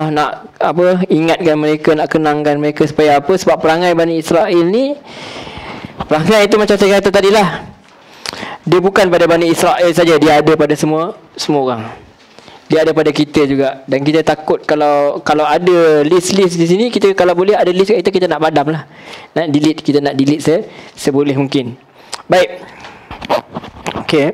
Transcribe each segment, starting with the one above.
nak apa, ingatkan mereka, nak kenangkan mereka supaya apa? Sebab perangai Bani Israel ni, perangai itu macam saya kata tadilah, dia bukan pada Bani Israel saja, dia ada pada semua orang. Dia ada pada kita juga. Dan kita takut kalau ada list-list di sini, kita kalau boleh ada list kat kita nak padam lah. Nak delete, kita nak delete seboleh mungkin. Baik. Okey.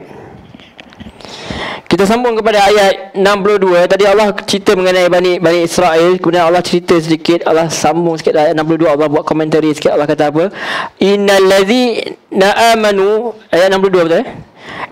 Kita sambung kepada ayat 62. Tadi Allah cerita mengenai Bani Israel, kemudian Allah cerita sedikit, Allah sambung sikit ayat 62. Allah buat komentari sikit. Allah kata apa? Innallazina amanu, ayat 62 betul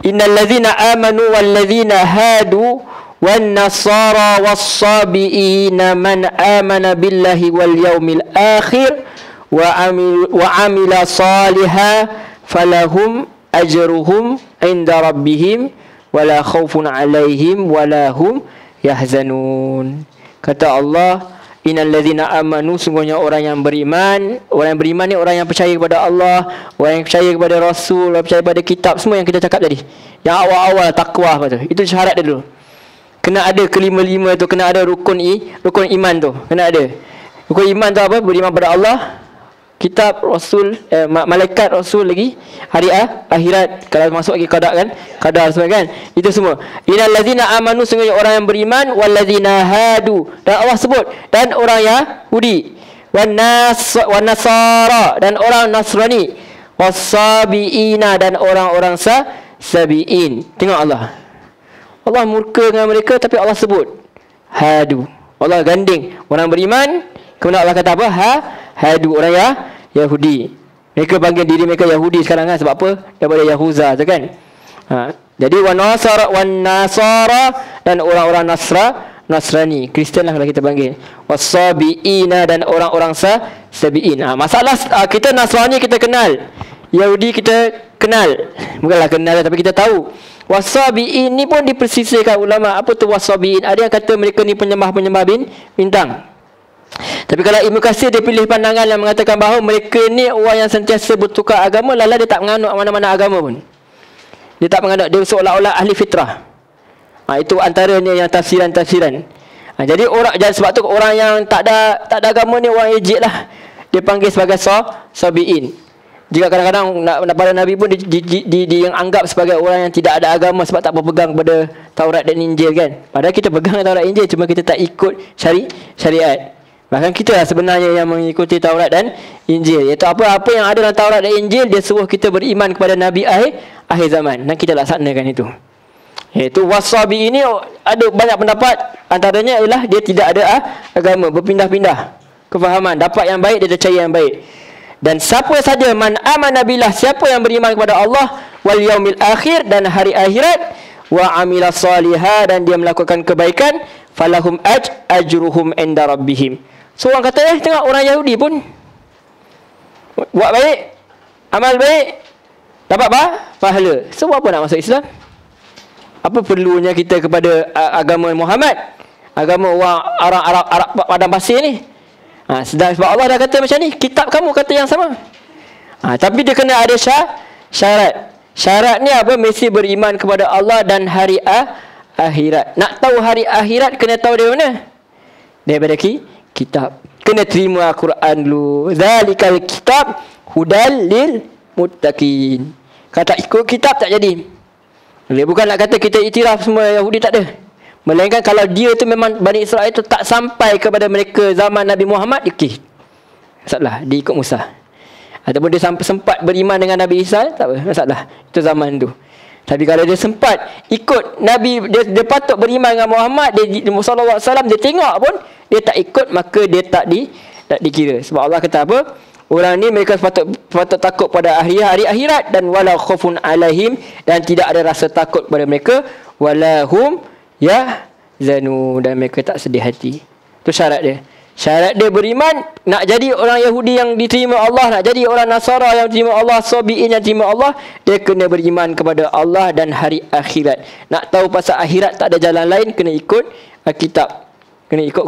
Innallazina amanu wallazina hadu wan nasara was-sabiina man amana billahi wal yaumil akhir wa amila salihan falahum ajruhum inda rabbihim wala khaufun alaihim wala hum yahzanun. Kata Allah, innal ladzina amanu, sungguhnya orang yang beriman. Orang yang beriman ni orang yang percaya kepada Allah, orang yang percaya kepada Rasul, orang percaya kepada kitab, semua yang kita cakap tadi. Yang awal-awal takwa apa tu, itu syarat dia dulu. Kena ada kelima-lima tu, kena ada rukun iman tu, kena ada. Rukun iman tu apa? Beriman pada Allah, kitab, Rasul, malaikat, Rasul lagi, hari akhirat, kalau masuk lagi qadar semua kan, itu semua. Innal ladzina amanu, sungguhnya orang yang beriman, wal ladzina hadu, dan Allah sebut, dan orang Yahudi, wan nasara, dan orang Nasrani, was-sabiina, dan orang-orang sabiin. Tengok Allah murka dengan mereka, tapi Allah sebut hadu. Allah ganding orang beriman, kemudian Allah kata apa? Hadu, orang Yahudi. Mereka panggil diri mereka Yahudi sekarang kan, sebab apa? Daripada Yahuza tu kan. Jadi wan nasara, dan orang-orang Nasrani, Kristian lah kalau kita panggil. Was-sabiina, dan orang-orang sabiin. Masalah kita Nasrani kita kenal, Yahudi kita kenal. Bukanlah kenal, tapi kita tahu. Was-sabiin ni pun dipersisihkan ulama. Apa tu was-sabiin? Ada yang kata mereka ni penyembah bintang. Tapi kalau Ibnu Katsir dia pilih pandangan yang mengatakan bahawa mereka ni orang yang sentiasa bertukar agama, lala dia tak menganut mana-mana agama pun. Dia tak menganut, dia seolah-olah ahli fitrah. Itu antaranya yang tafsiran. Jadi sebab tu orang yang tak ada agama ni orang ejek lah. Dia panggil sebagai sabiin. Jika kadang-kadang para Nabi pun yang anggap sebagai orang yang tidak ada agama sebab tak berpegang pada Taurat dan Injil kan. Padahal kita pegang Taurat dan Injil, cuma kita tak ikut syariat. Bahkan kita lah sebenarnya yang mengikuti Taurat dan Injil, iaitu apa yang ada dalam Taurat dan Injil, dia suruh kita beriman kepada Nabi akhir zaman, dan kita laksanakan itu. Iaitu wasabi ini ada banyak pendapat, antaranya ialah dia tidak ada agama, berpindah-pindah kefahaman, dapat yang baik dia percaya yang baik. Dan siapa saja man amana billah, siapa yang beriman kepada Allah wal yaumil akhir, dan hari akhirat, wa amila salihah, dan dia melakukan kebaikan, falahum ajruhum inda rabbihim. So orang kata tengok orang Yahudi pun buat baik, amal baik, dapat pahala. So apa nak masuk Islam? Apa perlunya kita kepada agama Muhammad, agama orang Arab padang pasir ni? Sedang sebab Allah dah kata macam ni, kitab kamu kata yang sama. Tapi dia kena ada syarat. Syarat ni apa? Mesti beriman kepada Allah dan hari akhirat. Nak tahu hari akhirat, kena tahu dari mana? Daripada kitab. Kena terima Al-Quran dulu. Zalikal kitab hudal lil muttaqin. Kata ikut kitab tak jadi. Dia bukan nak kata kita iktiraf semua Yahudi, tak ada. Melainkan kalau dia tu memang Bani Israel tu tak sampai kepada mereka zaman Nabi Muhammad, okey, masalah, dia ikut Musa. Ataupun dia sempat beriman dengan Nabi Isa, tak apa, masalah, itu zaman tu. Tapi kalau dia sempat ikut Nabi, dia patut beriman dengan Muhammad, dia sallallahu alaihi wasallam, dia tengok pun dia tak ikut, maka dia tak dikira. Sebab Allah kata apa? Orang ni mereka patut takut pada hari akhirat, dan wala khaufun alaihim, dan tidak ada rasa takut pada mereka, wala hum yahzanun, dan mereka tak sedih hati. Itu syarat dia. Syarat dia beriman, nak jadi orang Yahudi yang diterima Allah, nak jadi orang Nasara yang diterima Allah, Sabi'in yang diterima Allah, dia kena beriman kepada Allah dan hari akhirat. Nak tahu pasal akhirat tak ada jalan lain, kena ikut kitab, kena ikut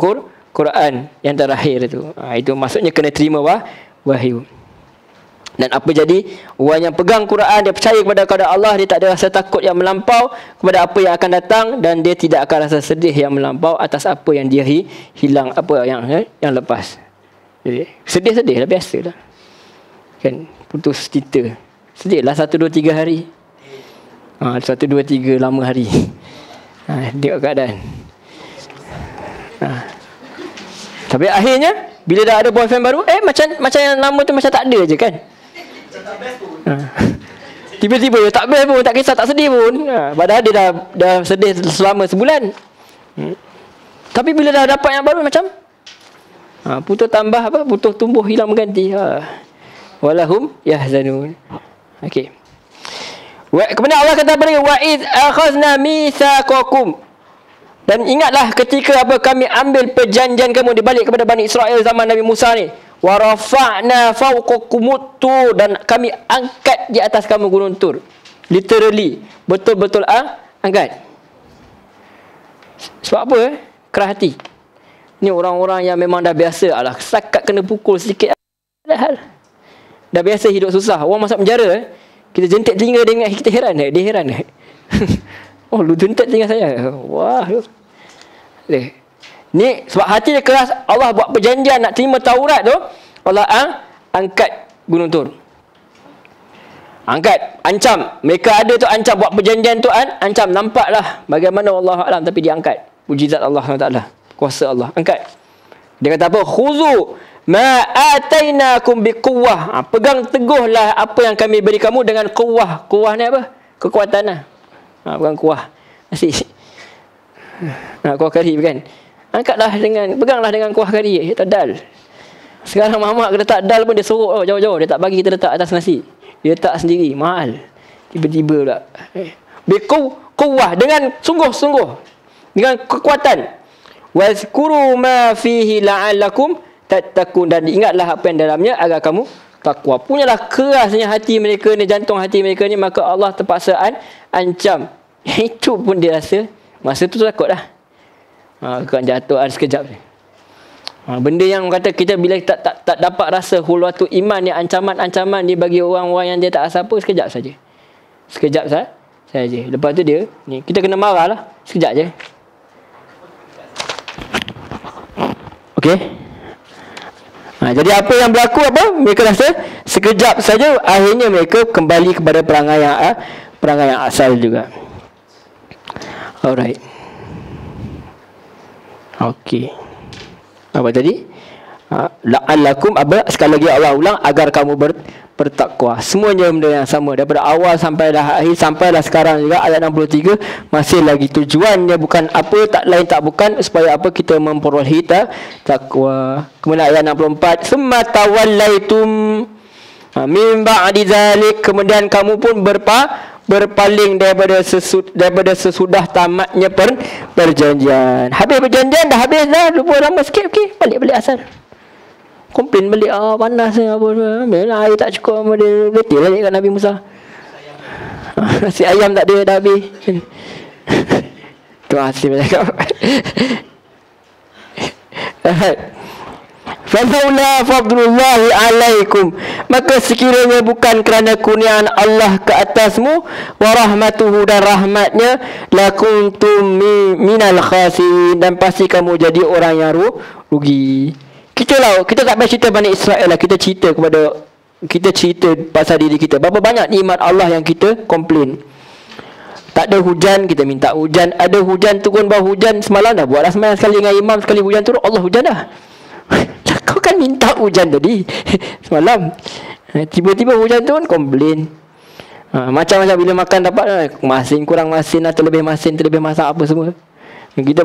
Quran yang terakhir itu. Itu maksudnya kena terima wahyu. Dan apa jadi? Orang yang pegang Quran, dia percaya kepada Allah, dia tak ada rasa takut yang melampau kepada apa yang akan datang, dan dia tidak akan rasa sedih yang melampau atas apa yang dia hilang, apa yang lepas. Jadi sedih-sedih lah, biasa lah. Kan, putus cinta. Sedih lah 1, 2, 3 hari. 1, 2, 3 lama hari. Tengok keadaan. Tapi akhirnya bila dah ada boyfriend baru, macam yang lama tu macam tak ada je kan. Tiba-tiba tak best pun, tak kisah, tak sedih pun. Padahal dia dah sedih selama sebulan. Tapi bila dah dapat yang baru macam putus tambah apa, putus tumbuh hilang mengganti. Walahum yahzanun. Okey. Kemudian Allah kata pada wa id akhazna mitsaqakum. Dan ingatlah ketika kami ambil perjanjian kamu dibalik kepada Bani Israel zaman Nabi Musa ni. Wa rafa'na fawqakumut tur, dan kami angkat di atas kamu gunung Tur. Literally, betul-betul angkat. Sebab apa? Keras hati. Ni orang-orang yang memang dah biasa sakat kena pukul sikit. Dah biasa hidup susah. Orang masuk penjara, kita jentik telinga dia ingat, kita heran. Dia heran. Oh, lu jentik telinga saya. Wah. Ni sebab hati dia keras. Allah buat perjanjian nak terima Taurat tu, Allah angkat gunung Tur. Angkat, ancam. Mereka ada tu ancam, buat perjanjian tu ancam. Nampaklah bagaimana Allah alam, tapi dia angkat. Mujizat Allah SWT, kuasa Allah, angkat. Dia kata apa? Khuzu ma atainakum biquwwah. Pegang teguhlah apa yang kami beri kamu dengan quwwah. Quwwah ni apa? Kekuatan lah. Pegang quwwah. Asyik. Kuah kari kan. Peganglah dengan kuah kari, tak dal. Sekarang mamak kena tak dal pun dia sorok jauh-jauh, dia tak bagi kita letak atas nasi. Dia letak sendiri, mahal. Tiba-tiba pula. Biquwwah, dengan sungguh-sungguh, dengan kekuatan. Wazkuru ma fihi la'allakum tattaqun, dan ingatlah apa yang dalamnya agar kamu takwa. Punyalah kerasnya hati mereka ni, jantung hati mereka ni, maka Allah terpaksa ancam. Itu pun dia rasa masa tu takut lah. Kan jatuh sekejap ni. Benda yang kata kita bila tak dapat rasa hulwatu iman ni, ancaman-ancaman ni bagi orang-orang yang dia tak rasa apa, sekejap saja. Sekejap saja. Lepas tu dia ni, kita kena marah lah. Sekejap je. Okey. Jadi apa yang berlaku mereka rasa sekejap saja, akhirnya mereka kembali kepada perangai yang asal juga. Alright. Okey. Apa tadi? La'allakum sekali lagi Allah ulang, agar kamu bertakwa. Semuanya benda yang sama daripada awal sampai akhir, sampailah sekarang juga ayat 63 masih lagi tujuannya bukan apa, tak lain tak bukan supaya kita memperolehi takwa. Kemudian ayat 64, summa tawallaitum min ba'di zalik, kemudian kamu pun berpaling daripada sesudah tamatnya perjanjian. Habis perjanjian, dah habis dah, lupa lama sikit, okey, balik asal. Komplain balik, panas ni apa, air tak cukup, dia letih lah kat Nabi Musa. Nasi ayam tak ada, dah habis. Terima kasih banyak. Falaula fadlullahi alaikum, maka sekiranya bukan kerana kurniaan Allah ke atasmu, wa rahmatuhu, dan rahmatnya, lakuntum minal khasirin, dan pasti kamu jadi orang yang rugi. Kita tak payah cerita Bani Israel lah, kita cerita pasal diri kita. Berapa banyak nikmat Allah yang kita komplain. Tak ada hujan, kita minta hujan. Ada hujan, turun bawah hujan. Semalam dah buatlah sembahyang sekali dengan imam, sekali hujan turun, Allah hujan dah. Kau kan minta hujan tadi semalam, tiba-tiba hujan turun, komplain. Macam-macam bila makan dapat masin, kurang masin, atau lebih masin, terlebih masak, apa semua. Kita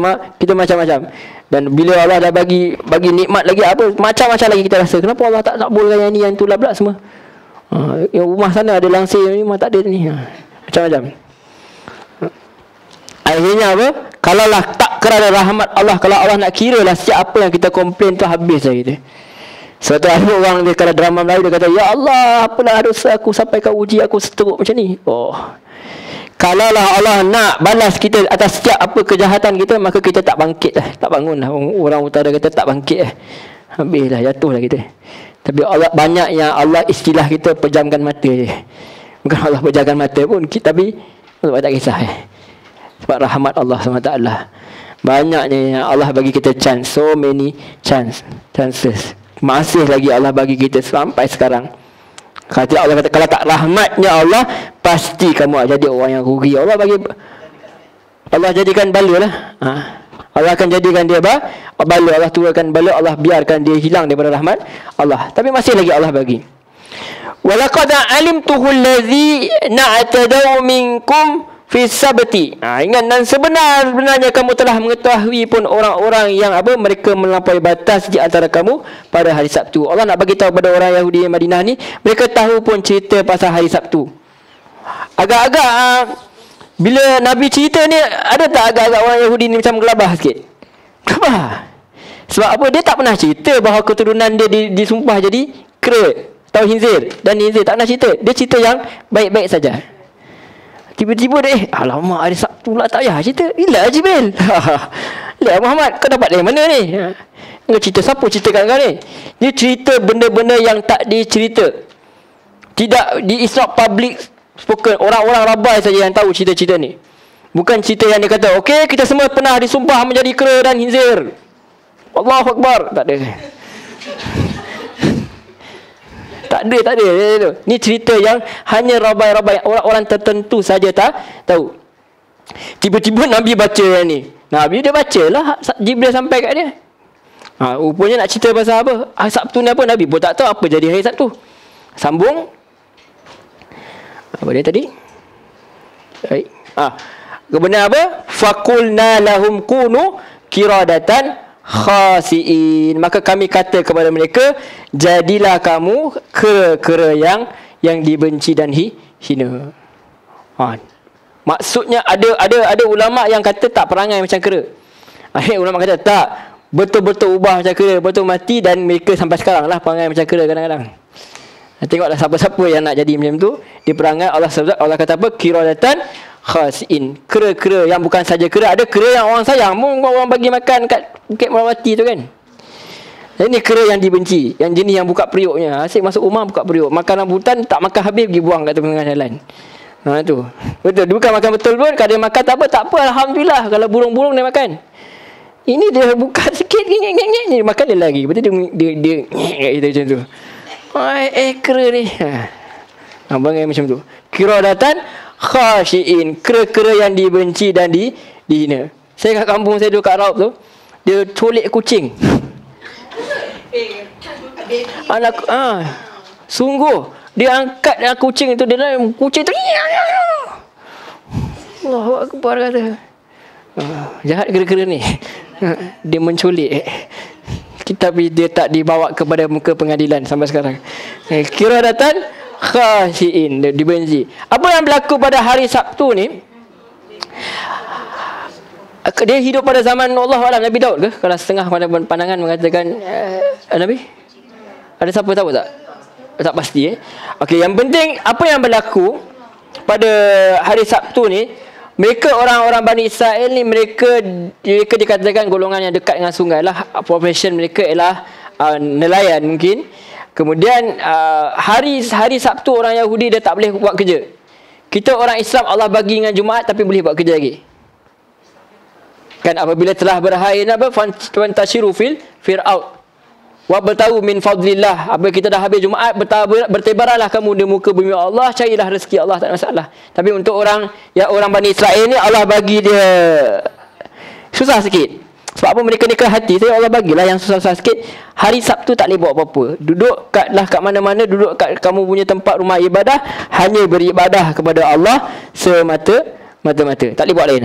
macam-macam. Dan bila Allah dah bagi nikmat lagi, apa macam-macam lagi kita rasa. Kenapa Allah tak boleh yang ni, yang tu lah pula semua. Yang rumah sana ada langsir, ni rumah tak ada ni. Macam-macam. Akhirnya apa? Kalaulah tak kerana rahmat Allah, kalau Allah nak kira lah setiap apa yang kita komplain tu, habis lah kita. Sebab tu ada orang dia, kalau drama Melayu, dia kata, ya Allah, apalah dosa aku sampai kau uji aku seteruk macam ni. Kalaulah Allah nak balas kita atas setiap apa kejahatan kita, maka kita tak bangkit lah, tak bangun lah. Orang utara kata tak bangkit lah. habislah, jatuhlah kita. Tapi Allah banyak yang Allah istilah kita pejamkan mata je. Bukan Allah pejamkan mata pun, tapi Allah tak kisah. Sebab rahmat Allah SWT. Banyaknya yang Allah bagi kita chance. So many chances. Masih lagi Allah bagi kita sampai sekarang. Kata Allah kata, kalau tak rahmatnya Allah, pasti kamu jadi orang yang rugi. Allah jadikan bala lah. Allah akan jadikan dia bala. Allah turunkan bala, Allah biarkan dia hilang daripada rahmat Allah. Tapi masih lagi Allah bagi. Walaqad alimtuhu allazi na'tadaw minkum fi sabti. Ingat, dan sebenarnya kamu telah mengetahui pun orang-orang yang mereka melampaui batas di antara kamu pada hari Sabtu. Allah nak bagi tahu pada orang Yahudi yang Madinah ni, mereka tahu pun cerita pasal hari Sabtu. Agak-agak bila Nabi cerita ni, ada tak agak-agak orang Yahudi ni macam gelabah sikit? Kenapa? Sebab apa? Dia tak pernah cerita bahawa keturunan dia disumpah jadi kera atau hinzir. Dan hinzir tak pernah cerita. Dia cerita yang baik-baik saja. Tiba-tiba dia alamak, hari Sabtu pula tak payah cerita. Gila Jibril. Lihat Muhammad, kau dapat dari mana ni? Kau cerita siapa ceritakan kau ni? Dia cerita benda-benda yang tak dicerita. Tidak di is not public spoken. Orang-orang rabai saja yang tahu cerita-cerita ni. Bukan cerita yang dia kata, okey, kita semua pernah disumpah menjadi kera dan hinzir. Allahu Akbar. Tak ada. Tak ada. Ni cerita yang hanya rabai-rabai, orang-orang tertentu saja tahu. Tiba-tiba Nabi baca yang ni. Nabi dia bacalah, Jibril sampai kat dia. Rupanya nak cerita pasal apa? Hari Sabtu ni apa? Nabi pun tak tahu apa jadi hari Sabtu. Sambung. Apa dia tadi? Baik. Kemudian apa? Faqulna lahum kunu qiradatan khasiin. Maka kami kata kepada mereka, jadilah kamu kera-kera yang dibenci dan hina. Maksudnya ada ulama yang kata tak perangai macam kera. Ada ulama kata tak, betul-betul ubah macam kera, betul mati, dan mereka sampai sekarang lah perangai macam kera kadang-kadang. Tengoklah siapa-siapa yang nak jadi macam tu, dia perangai. Allah kata apa? Qiradatan khasiin. Kera-kera yang bukan saja kera, ada kera yang orang sayang, orang bagi makan kat Bukit Merawati tu kan. Ini kera yang dibenci, yang jenis yang buka periuknya. Asyik masuk rumah buka periuk, makan rambutan tak makan habis pergi buang kat tengah jalan. Tu betul, dia bukan makan betul pun. Kalau dia makan tak apa, alhamdulillah. Kalau burung-burung dia makan. Ini dia buka sikit, dia makan dia lagi. Betul dia kat kita macam tu. Kera ni. Abang macam tu. Qiradatan khashiin. Kera-kera yang dibenci dan dihina. Saya kat kampung saya duduk kat Raub tu, dia culik kucing. Anak sungguh dia angkat kucing itu, dia kucing tu Allahu Akbar kata. Jahat kera-kera ni. Dia menculik. Tapi dia tak dibawa kepada muka pengadilan sampai sekarang. Qiradatan khashiin, dibenci. Apa yang berlaku pada hari Sabtu ni? Dia hidup pada zaman Allah Nabi Daud ke? Kalau setengah pandangan mengatakan Nabi. Ada siapa tahu tak? Tak pasti Okey, yang penting apa yang berlaku pada hari Sabtu ni, mereka orang-orang Bani Israel ni, mereka dikatakan golongan yang dekat dengan sungai lah. Profession mereka ialah nelayan mungkin. Kemudian hari Sabtu orang Yahudi dia tak boleh buat kerja. Kita orang Islam Allah bagi dengan Jumaat tapi boleh buat kerja lagi. Kan apabila telah berhain fantashiru fil out wa bertahu min fadlillah. Apabila kita dah habis Jumaat, bertebaranlah kamu di muka bumi Allah, carilah rezeki Allah, tak ada masalah. Tapi untuk orang Bani Israel ni, Allah bagi dia susah sikit. Sebab apa? Mereka nikah hati. Tapi Allah bagilah yang susah-susah sikit. Hari Sabtu tak boleh buat apa-apa. Duduk kat mana-mana, duduk kat kamu punya tempat rumah ibadah, hanya beribadah kepada Allah semata-mata. Tak boleh buat lain.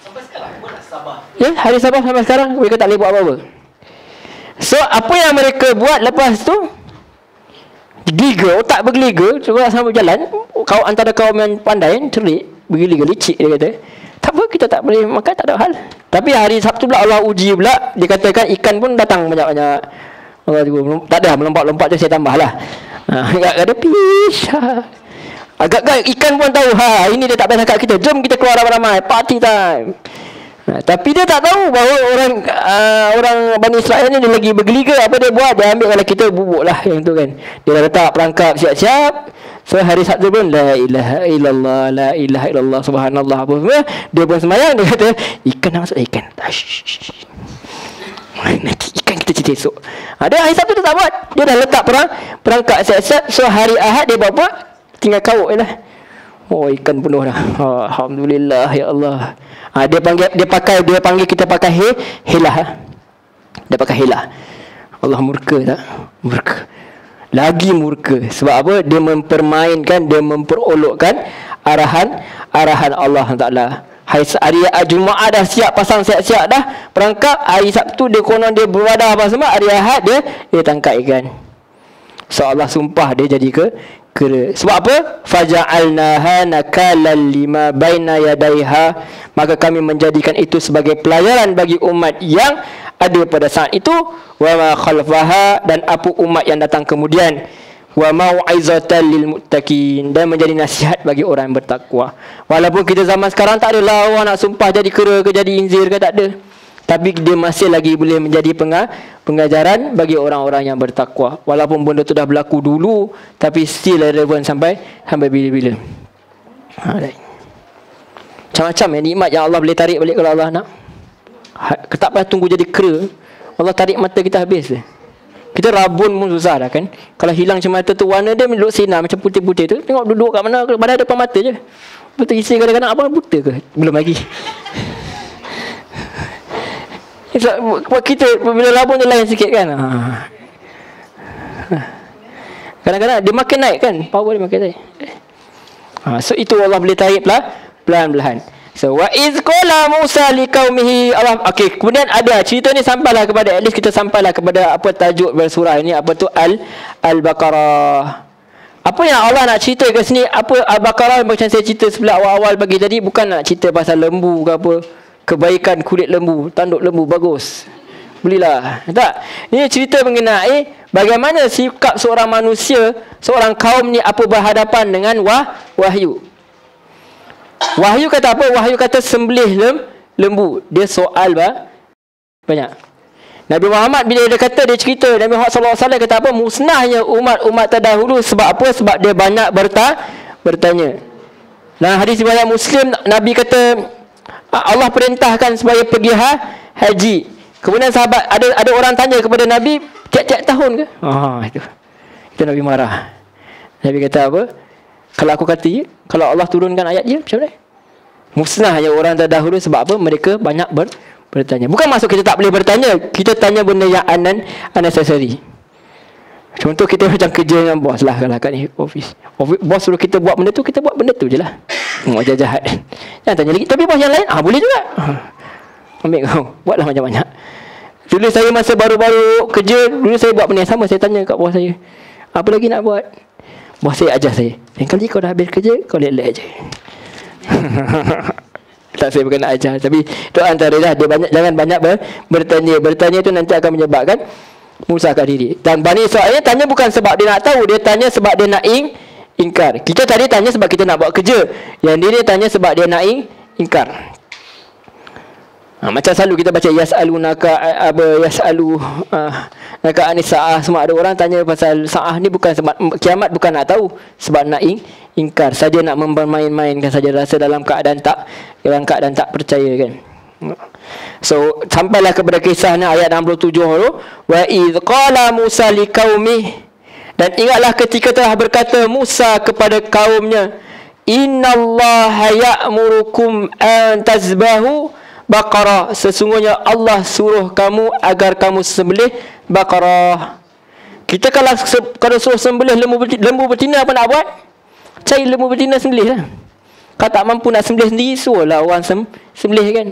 Sampai sekarang pun nak Sabah. Ya, hari Sabah sampai sekarang mereka tak boleh buat apa-apa. So apa yang mereka buat lepas tu, geliga, otak bergeliga, cuba sambil jalan. Kau antara kaum yang pandai, cerik, bergeliga, licik, dia kata. Tak apa, kita tak boleh makan, tak ada hal. Tapi hari Sabtu pula Allah uji pula. Dikatakan ikan pun datang banyak-banyak. Allah tiba, tak ada, melompat-lompat tu saya tambah lah. Agak ada fish. Agak-agak ikan pun tahu, ini dia tak payah cakap kita. Jom kita keluar ramai-ramai, party time. Tapi dia tak tahu bahawa orang Bani Israel ni dia lagi bergeliga. Apa dia buat? Dia ambil, kalau kita bubuk lah yang tu kan, dia dah letak perangkap siap-siap. So hari Sabtu pun la ilaha illallah, la ilaha illallah, subhanallah, apa semua. Dia pun semayang. Dia kata ikan dah masuk, ikan. Nanti ikan kita cerita esok. Dia hari Sabtu tu tak buat. Dia dah letak perangkap siap-siap. So hari Ahad dia buat apa? Tinggal kawuk je lah. Oh, ikan penuh dah. Alhamdulillah, ya Allah. Dia panggil kita pakai helah. Dia pakai helah. Allah murka tak? Murka. Lagi murka. Sebab apa? Dia mempermainkan, dia memperolokkan arahan Allah Taala. Hari Jumaat dah siap, pasang siap-siap dah perangkap. Hari Sabtu dia konon dia beribadah apa semua. Hari Ahad dia tangkap ikan. So Allah sumpah dia jadi kera. Sebab apa? Faja'alnaha nakalan lima baina yadaiha. Maka kami menjadikan itu sebagai pelajaran bagi umat yang ada pada saat itu. Wa ma khalfaha, dan apa umat yang datang kemudian. Wa mau'izatan lil muttaqin, dan menjadi nasihat bagi orang yang bertakwa. Walaupun kita zaman sekarang tak adalah orang nak sumpah jadi kera ke jadi inzir ke, tak ada. Tapi dia masih lagi boleh menjadi pengajaran bagi orang-orang yang bertakwa. Walaupun benda tu dah berlaku dulu, tapi still relevan sampai bila-bila. Macam-macam nikmat yang Allah boleh tarik balik kalau Allah nak. Tak payah tunggu jadi kera. Allah tarik mata kita habis. Kita rabun pun susah dah kan. Kalau hilang macam mata tu, warna dia duduk sinar macam putih-putih tu. Tengok duduk kat mana, pada depan mata je. Betul isi kadang-kadang apa buta ke? Belum lagi. Kita bila rabun tu lain sikit kan. Kadang-kadang dia makin naik kan, power dia makin naik. So itu Allah boleh tarik pelan-pelan. So wa iz qala Musa liqaumihi Allah. Okey, kemudian ada cerita ni sampailah kepada, at least kita sampailah kepada apa tajuk surah ini, apa tu Al-Baqarah. Apa yang Allah nak cerita kat sini? Apa Al-Baqarah macam saya cerita sebelah awal-awal pagi tadi, bukan nak cerita pasal lembu ke apa. Kebaikan kulit lembu, tanduk lembu bagus, belilah. Tak. Ini cerita mengenai bagaimana sikap seorang manusia, seorang kaum ni apa berhadapan dengan wahyu. Wahyu kata apa? Wahyu kata sembelih lembu. Dia soal banyak. Nabi Muhammad bila dia kata, dia cerita, Nabi Muhammad SAW kata apa? Musnahnya umat-umat terdahulu. Sebab apa? Sebab dia banyak bertanya. Dalam hadis riwayat Muslim, Nabi kata Allah perintahkan supaya pergi haji. Kemudian sahabat, ada orang tanya kepada Nabi, tiap-tiap tahun ke? Itu Nabi marah. Nabi kata apa? Kalau aku kata ya, kalau Allah turunkan ayat dia, macam mana? Musnahnya orang terdahulu. Sebab apa? Mereka banyak bertanya. Bukan maksud kita tak boleh bertanya. Kita tanya benda yang unnecessary. Contoh kita macam kerja dengan bos lah, kalau kat ni office. Bos suruh kita buat benda tu, kita buat benda tu je lah. Wajah jahat. Jangan tanya lagi. Tapi bos yang lain, boleh juga. Ambil kau, buatlah banyak-banyak. Dulu saya masa baru-baru kerja, dulu saya buat benda yang sama. Saya tanya kat bos saya, apa lagi nak buat? Bos saya ajar saya, lain kali kau dah habis kerja, kau let je. Tak, saya bukan nak ajar, tapi itu antara dah. Dia jangan banyak bertanya. Bertanya tu nanti akan menyebabkan menyusahkan diri. Dan Bani Israel tanya bukan sebab dia nak tahu, dia tanya sebab dia nak ingkar. Kita tadi tanya sebab kita nak buat kerja. Yang dia tanya sebab dia nak ingkar. Macam selalu kita baca yas'alunaka naka anis-sa'ah, semua ada orang tanya pasal sa'ah ni bukan sebab kiamat, bukan nak tahu, sebab nak ingkar saja, nak mempermain-mainkan saja, rasa dalam keadaan tak percaya kan. So sampailah kepada kisahnya ayat 67 tu, wa idz qala Musa liqaumi, dan ingatlah ketika telah berkata Musa kepada kaumnya, innallaha ya'murukum an tazbahu baqarah, sesungguhnya Allah suruh kamu agar kamu sembelih baqarah. Kita kalau suruh sembelih lembu betina, apa nak buat? Cari lembu betina sembelih lah. Kalau tak mampu nak sembelih sendiri, suruhlah orang sembelih kan.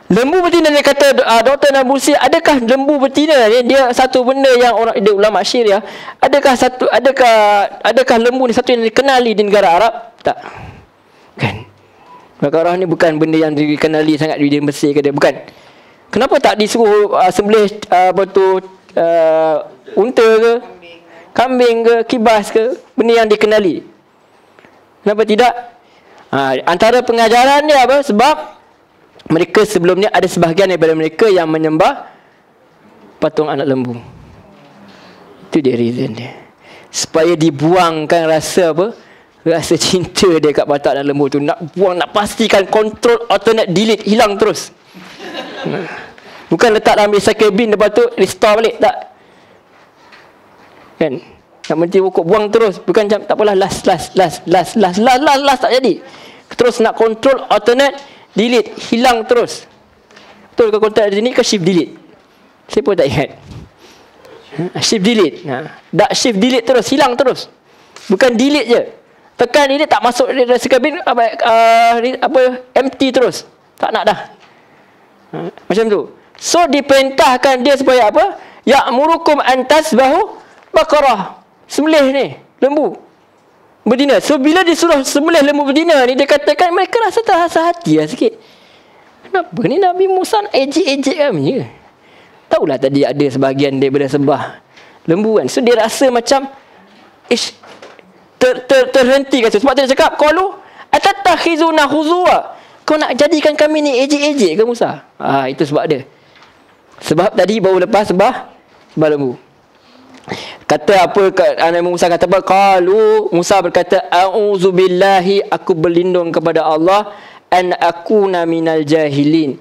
Lembu betina, dia kata Dr. Nabulsi, adakah lembu betina ni dia satu benda yang dia ulama Syariah, adakah lembu ni satu yang dikenali di negara Arab? Tak. Kan? Baqarah ni bukan benda yang dikenali sangat di Mesir ke dia, bukan. Kenapa tak disuruh sembelih unta ke, kambing ke, kibas ke, benda yang dikenali? Kenapa tidak? Antara pengajaran dia apa? Sebab mereka sebelum ni ada sebahagian daripada mereka yang menyembah patung anak lembu. Itu dia reason dia. Supaya dibuangkan rasa apa? Rasa cinta dia kat patung anak lembu tu. Nak buang, nak pastikan control alternate delete, hilang terus. Bukan letak dalam recycle bin lepas tu restore balik, tak. Kan? Nak berhenti rokok, buang terus. Bukan macam tak apalah, last tak jadi. Terus nak control alternate delete, hilang terus. Betul ke control alternate ke shift delete? Saya pun tak ingat. Shift delete. Shift delete terus, hilang terus. Bukan delete je. Tekan delete tak masuk recycle bin, empty terus. Tak nak dah. Macam tu. So diperintahkan dia supaya apa? Ya'murukum an tasbahu baqarah. Sembelih ni lembu betina. So bila disuruh sembelih lembu betina ni, dia katakan mereka rasa terasa hati lah sikit. Kenapa ni Nabi Musa ejek-ejek kami je? Tahulah tadi ada sebahagian daripada sembah lembu kan. So dia rasa macam terhenti kata. Sebab dia cakap, qalu atatakhizuna huzwa. Kau nak jadikan kami ni ejek-ejek ke Musa? Itu sebab dia. Sebab tadi baru lepas sembah lembu. Kata apa, Nabi Musa kata apa? Qalu, Musa berkata, a'udzubillahi, aku berlindung kepada Allah, an akuna minal jahilin.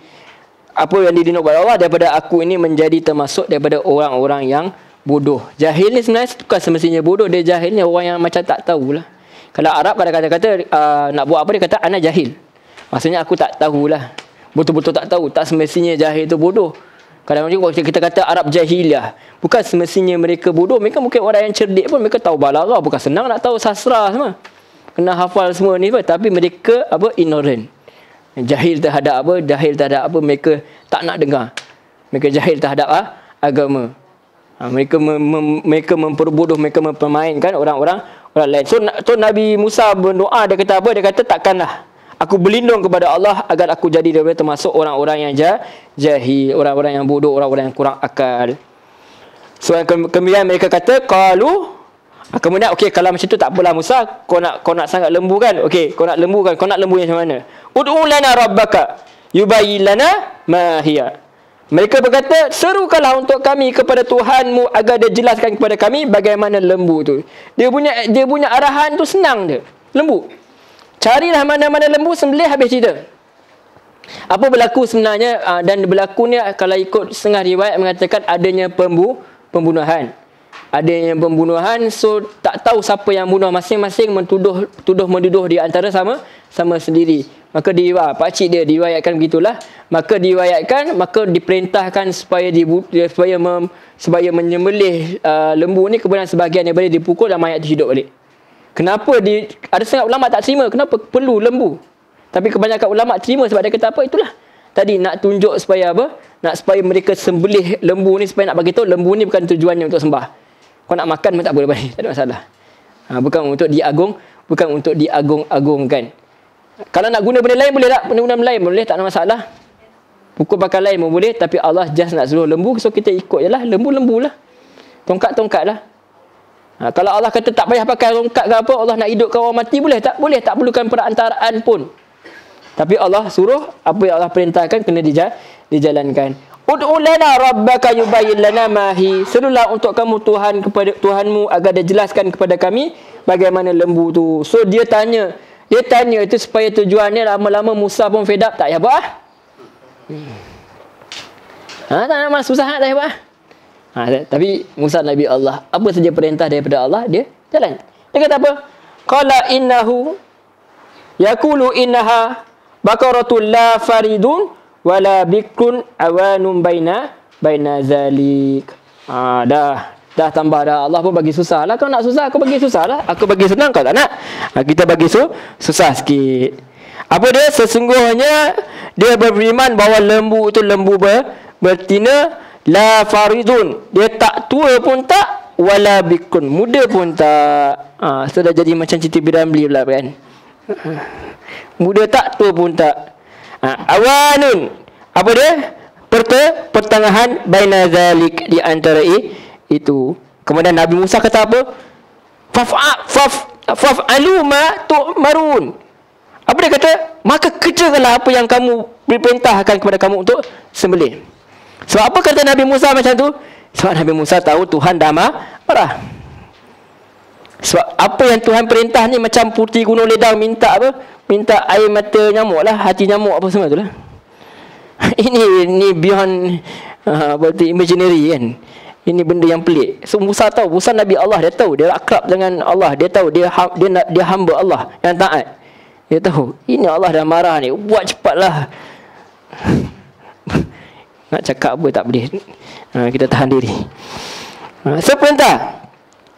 Apa yang dilindung kepada Allah? Daripada aku ini menjadi termasuk daripada orang-orang yang bodoh. Jahil ni sebenarnya bukan semestinya bodoh. Dia jahil ni orang yang macam tak tahulah. Kalau Arab kadang-kadang kata nak buat apa, dia kata ana jahil. Maksudnya aku tak tahulah. Betul-betul tak tahu. Tak semestinya jahil tu bodoh. Kadang-kadang kita kata Arab jahiliah, bukan semestinya mereka bodoh. Mereka mungkin orang yang cerdik pun, mereka tahu balaghah. Bukan senang nak tahu sastra semua, kena hafal semua ni. Tapi mereka ignorant. Jahil terhadap apa? Jahil terhadap apa? Mereka tak nak dengar. Mereka jahil terhadap agama. Mereka memperbodoh, mereka mempermainkan orang lain. So Nabi Musa berdoa, dia kata apa? Dia kata takkanlah aku berlindung kepada Allah agar aku jadi daripada termasuk orang-orang yang jahil, orang-orang yang bodoh, orang-orang yang kurang akal. So kemudian mereka kata qalu, kemudian kalau macam tu tak apalah Musa, kau nak sangat lembu kan? Kau nak lembu kan? Kau nak lembu yang macam mana? Ud'u lana rabbaka yubayyin lana ma hiya. Mereka berkata, serukanlah untuk kami kepada Tuhanmu agar dia jelaskan kepada kami bagaimana lembu tu. Dia punya arahan tu senang dia. Lembu. Carilah mana-mana lembu, sembelih, habis cerita. Apa berlaku sebenarnya? Dan berlaku ni kalau ikut setengah riwayat mengatakan adanya pembunuhan. Adanya pembunuhan, so tak tahu siapa yang bunuh. Masing-masing menuduh di antara sama sendiri. Maka pakcik dia diriwayatkan begitulah. Maka diperintahkan supaya menyembelih lembu ni, kemudian sebahagian daripada dipukul dan mayat itu hidup balik. Kenapa ada setengah ulama tak terima kenapa perlu lembu? Tapi kebanyakan ulama terima sebab dia kata apa? Itulah tadi nak tunjuk supaya apa? Supaya mereka sembelih lembu ni, supaya nak bagi tahu lembu ni bukan tujuannya untuk sembah. Kau nak makan pun tak boleh balik, tak ada masalah. Bukan untuk diagung-agungkan. Kalau nak guna benda lain boleh tak? Benda lain boleh, tak ada masalah. Pukul bakar lain pun boleh, tapi Allah just nak suruh lembu, so kita ikut je lah. Lembu lah. Tongkat lah. Kalau Allah kata tak payah pakai tongkat ke apa, Allah nak hidupkan orang mati, boleh tak? Boleh, tak perlukan perantaraan pun. Tapi Allah suruh, apa yang Allah perintahkan kena dijalankan. Ud'u lana rabbaka yubayyin lana ma hi. Serulah untuk kamu Tuhanmu agar dia jelaskan kepada kami bagaimana lembu tu. So dia tanya itu supaya tujuannya lama-lama Musa pun fed up, tak payah buat. Tak nak susah tak payah buat. Tapi Musa Nabi Allah, apa saja perintah daripada Allah, dia jalan. Dia kata apa? Qala innahu yaqulu innaha baqaratul la faridun wala bikrun awanun baina zalik. Dah tambah dah. Allah pun bagi susah lah. Kau nak susah, aku bagi susah lah. Aku bagi senang, kau tak nak. Kita bagi susah sikit. Apa dia? Sesungguhnya dia berfirman bahawa lembu itu lembu betina, la faridun, dia tak tua pun tak, wala bikun, muda pun tak. Sudah jadi macam cerita Piramli pula kan. Muda tak, tua pun tak. Awanun, apa dia? Pertengahan baina zalik, di antara itu. Kemudian Nabi Musa kata apa? Faf'alu ma tu'marun. Apa dia kata? Maka kerjakanlah apa yang kamu diperintahkan kepada kamu untuk sembelih. Sebab apa kata Nabi Musa macam tu? Sebab Nabi Musa tahu Tuhan dah marah. Sebab apa yang Tuhan perintah ni macam putih gunung ledang minta apa? Minta air mata nyamuk lah, hati nyamuk apa semua tu lah. Ini beyond imaginary kan. Ini benda yang pelik. So Musa tahu, Musa Nabi Allah, dia tahu, dia akrab dengan Allah, dia tahu dia hamba Allah yang taat. Dia tahu ini Allah dah marah ni, buat cepatlah. Nak cakap apa tak boleh. Kita tahan diri. So perintah.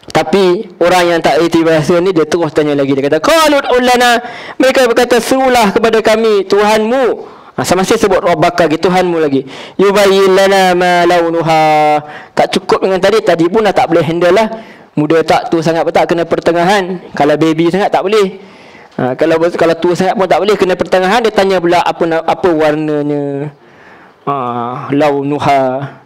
Tapi orang yang tak erti bahasa ni, dia terus tanya lagi. Dia kata, qalu ulana, mereka berkata, serulah kepada kami Tuhanmu. Sama masih sebut Rabbaka lagi, Tuhanmu lagi. Yubayyin lana ma launuha. Tak cukup dengan tadi pun dah tak boleh handle lah. Muda tak, tu sangat pun tak, kena pertengahan. Kalau baby sangat tak boleh. Kalau tu sangat pun tak boleh, kena pertengahan. Dia tanya pula apa warnanya. Launuha.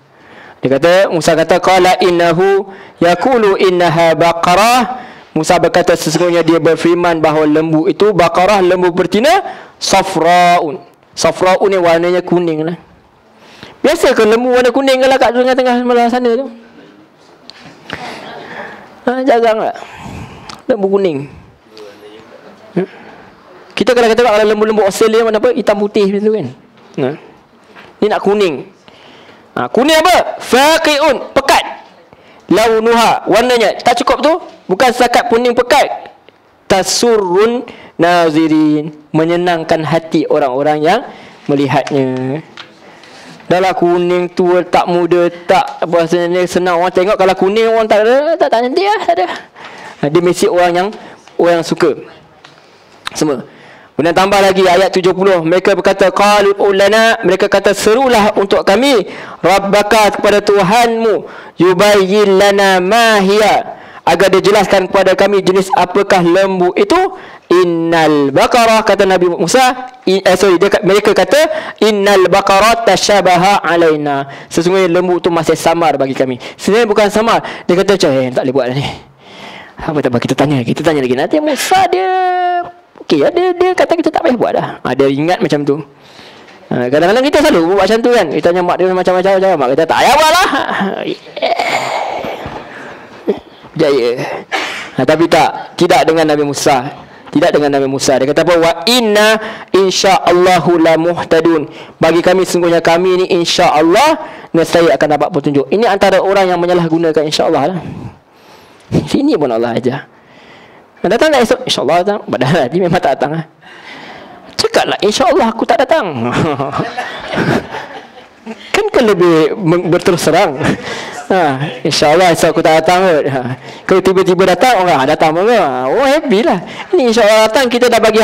Dia kata, Musa kata, qala innahu yaqulu innaha baqarah. Musa berkata sesungguhnya dia berfirman bahawa lembu itu baqarah, lembu betina, safraun. Safraun ni warnanya kuning lah. Biasa ke lembu warna kuning kalau kat tengah-tengah sebelah sana tu? Jarang tak? Lembu kuning. Kita kalau kata kalau lembu-lembu Australia mana apa? Hitam putih macam tu kan? Ni nak kuning. Kuning apa? Faqi'un, pekat. Launuha, warnanya. Tak cukup tu? Bukan setakat kuning pekat. Tasurrun nazirin, menyenangkan hati orang-orang yang melihatnya. Dalam kuning tu tak muda, tak apa sebenarnya senang orang tengok. Kalau kuning orang tak cantik lah, tak ada. Dia mesti orang yang suka. Semua. Kemudian tambah lagi ayat 70. Mereka berkata, qalu ulana, mereka kata serulah untuk kami Rabbaka, kepada Tuhanmu, yubayyin lana ma hiya, agar dia jelaskan kepada kami jenis apakah lembu itu. Innal baqarah, kata Nabi Musa, mereka kata innal baqarah tashabaha alaina, sesungguhnya lembu itu masih samar bagi kami. Sebenarnya bukan samar. Dia kata macam tak boleh buat lah ni. Apa tak apa, kita tanya lagi. Nanti Musa dia okey, dia kata kita tak payah buat dah. Dia ingat macam tu. Kadang-kadang kita selalu buat macam tu kan. Kita tanya mak dia macam-macam, mak kata tak payah buat lah. Jaya. Tapi tidak dengan Nabi Musa. Tidak dengan Nabi Musa. Dia kata apa? Wa inna insya'allahu la muhtadun. Bagi kami sungguhnya kami ni insya-Allah nescaya akan dapat petunjuk. Ini antara orang yang menyalahgunakan insya-Allah lah. Ini pun Allah aja. Datang tak esok? InsyaAllah datang. Padahal dia memang tak datang lah. Cakaplah insya-Allah aku tak datang. Kan lebih berterus terang. InsyaAllah esok aku tak datang kot. Kalau tiba-tiba datang, orang datang pun. Oh happy lah. Ini insya-Allah datang, kita dah bagi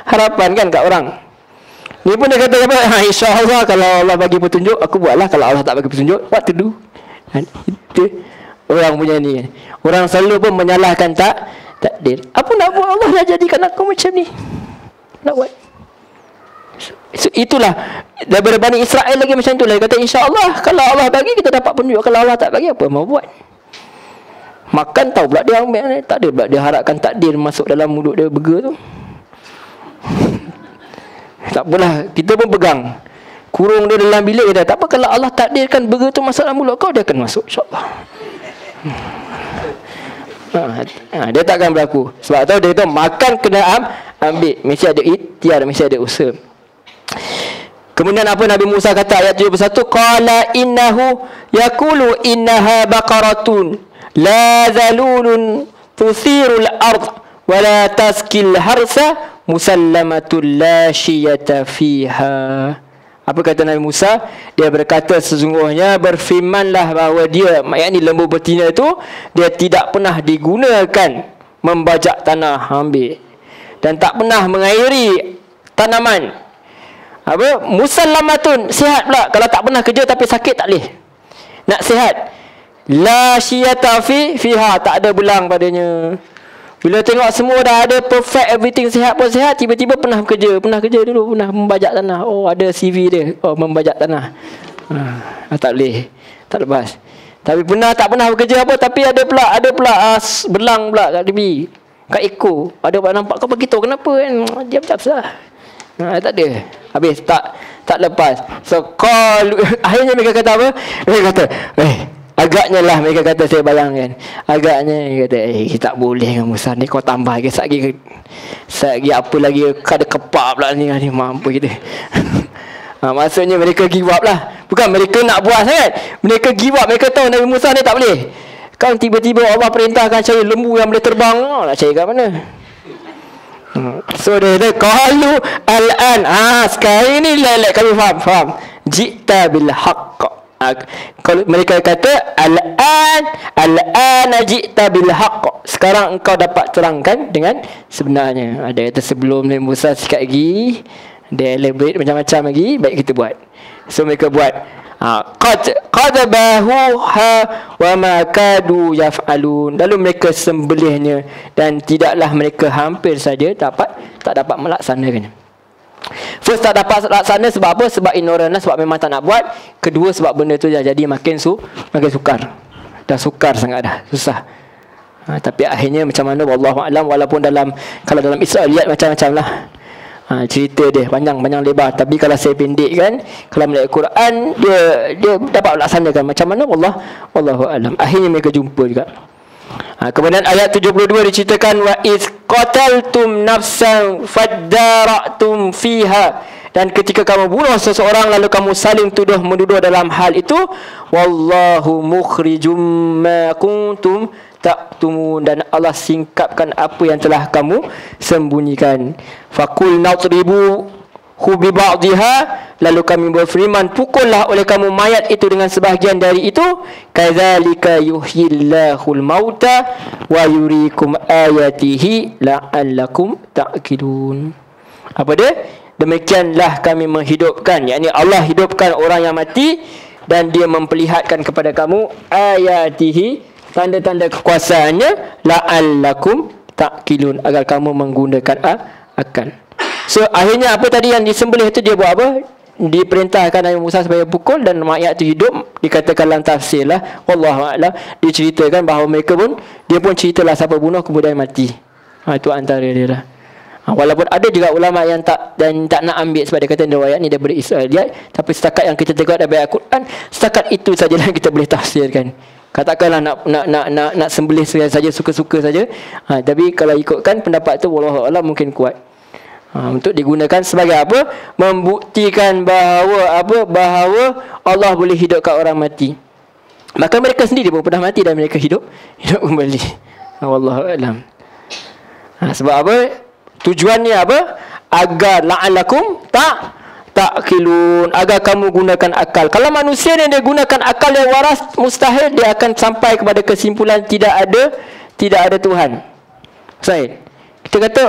harapan kan kat orang. Ni pun dia kata apa? InsyaAllah kalau Allah bagi petunjuk, aku buatlah. Kalau Allah tak bagi petunjuk, what to do? Itu orang punya ni. Orang selalu pun menyalahkan takdir. Apa nak buat, Allah dah jadikan aku macam ni. Nak buat. So, itulah daripada Bani Israel lagi macam itulah. Dia kata insya-Allah kalau Allah bagi kita dapat petunjuk, kalau Allah tak bagi apa mau buat. Makan tahu pula dia ambil, tak ada pula dia harapkan takdir masuk dalam mulut dia burger tu. Tak apalah, kita pun pegang. Kurung dia dalam bilik, dia tak apa, kalau Allah takdirkan burger tu masuk dalam mulut kau, dia akan masuk insya-Allah. Dia takkan berlaku. Sebab tu dia kata makan kena ambil, mesti ada ikhtiar, mesti ada usaha. Kemudian apa Nabi Musa kata ayat 71, qala innahu yaqulu innaha baqaratun la zalulun tuthirul ard wa la taskil harsa musallamatul la syiyata fiha. Apa kata Nabi Musa? Dia berkata sesungguhnya berfirmanlah bahawa dia, yakni lembu betina itu, dia tidak pernah digunakan membajak tanah, ambil, dan tak pernah mengairi tanaman. Apa? Musallamatun, sihat pula. Kalau tak pernah kerja tapi sakit tak boleh. Nak sihat. La syiyata fiha, tak ada belang padanya. Bila tengok semua dah ada perfect, everything sihat pun sihat, tiba-tiba pernah kerja dulu, pernah membajak tanah. Oh, ada CV dia. Oh, membajak tanah. Tak boleh. Tak lepas. Tapi tak pernah bekerja apa, tapi ada pula belang pula kat tepi. Kat ekor. Ada pula nampak, kau beritahu kenapa kan? Dia macam susah. Tak ada. Habis tak lepas. So qalu, akhirnya mereka kata apa? Mereka kata, agaknya lah mereka kata, saya bayangkan. Agaknya mereka kata, kita tak boleh dengan Musa ni, kau tambah lagi sagi apa lagi, kada kepak pula ni mampu kita. Maksudnya mereka give up lah. Bukan mereka nak buat sangat, mereka give up. Mereka tahu Nabi Musa ni tak boleh. Kan tiba-tiba Allah perintahkan cari lembu yang boleh terbang, nak cari kat mana? So dia qalu al-an, sekarang ni lelek kami faham. Jita bil haqq. Kalau mereka kata al-an jita bil haqq, sekarang engkau dapat terangkan dengan sebenarnya. Ada kata sebelum Nabi Musa sikit lagi, dia elaborate macam-macam lagi, baik kita buat. So mereka buat qad bahuha wa ma kadu yaf'alun, lalu mereka sembelihnya dan tidaklah mereka hampir saja tak dapat melaksanakannya. First, tak dapat laksana sebab apa? Sebab ignorant, sebab memang tak nak buat. Kedua, sebab benda tu dah jadi makin sukar. Dah sukar sangat dah, susah. Tapi akhirnya macam mana wallahu alam, walaupun kalau dalam Israiliyat macam-macam lah. Cerita dia panjang lebar, tapi kalau saya pendekkan, kalau melihat Quran dia dapat laksanakan macam mana wallahu alam. Akhirnya mereka jumpa juga. Kemudian ayat 72 diceritakan wa iz qataltum nafsan fadara'tum fiha, dan ketika kamu bunuh seseorang lalu kamu saling tuduh menuduh dalam hal itu, wallahu mukhrijum ma kuntum taktumun, dan Allah singkapkan apa yang telah kamu sembunyikan. Faqul nadribu hu bi ba'dihha, lalu kami berfirman, pukullah oleh kamu mayat itu dengan sebahagian dari itu. Kadzalika yuhyillahul mauta wa yuriikum ayatihi la'allakum ta'qilun. Apa dia? Demikianlah kami menghidupkan, yakni Allah hidupkan orang yang mati dan dia memperlihatkan kepada kamu ayatihi, tanda-tanda kekuasaannya, la'allakum ta'qilun, agar kamu menggunakan akal. So akhirnya apa tadi yang disembelih itu, dia buat apa? Diperintahkan Nabi Musa supaya pukul dan mayat itu hidup. Dikatakan dalam tafsir lah, wallahu a'lam, diceritakan bahawa mereka pun, dia pun ceritalah siapa bunuh kemudian mati. Itu antara dia lah. Walaupun ada juga ulama yang tak nak ambil sebab dia kata riwayat ni daripada Israiliyat, tapi setakat yang kita tengok daripada Al-Quran, setakat itu sajalah kita boleh tafsirkan. Katakanlah nak sembelih saja, suka-suka saja. Tapi kalau ikutkan pendapat tu wallahu a'lam mungkin kuat. Untuk digunakan sebagai apa? Membuktikan bahawa Allah boleh hidupkan orang mati. Maka mereka sendiri pun pernah mati dan mereka hidup kembali. Wallahu a'lam. Sebab apa? Tujuannya apa? Agar la'alakum ta'qilun, agar kamu gunakan akal. Kalau manusia ni dia gunakan akal yang waras, mustahil dia akan sampai kepada kesimpulan tidak ada Tuhan. Saya kita kata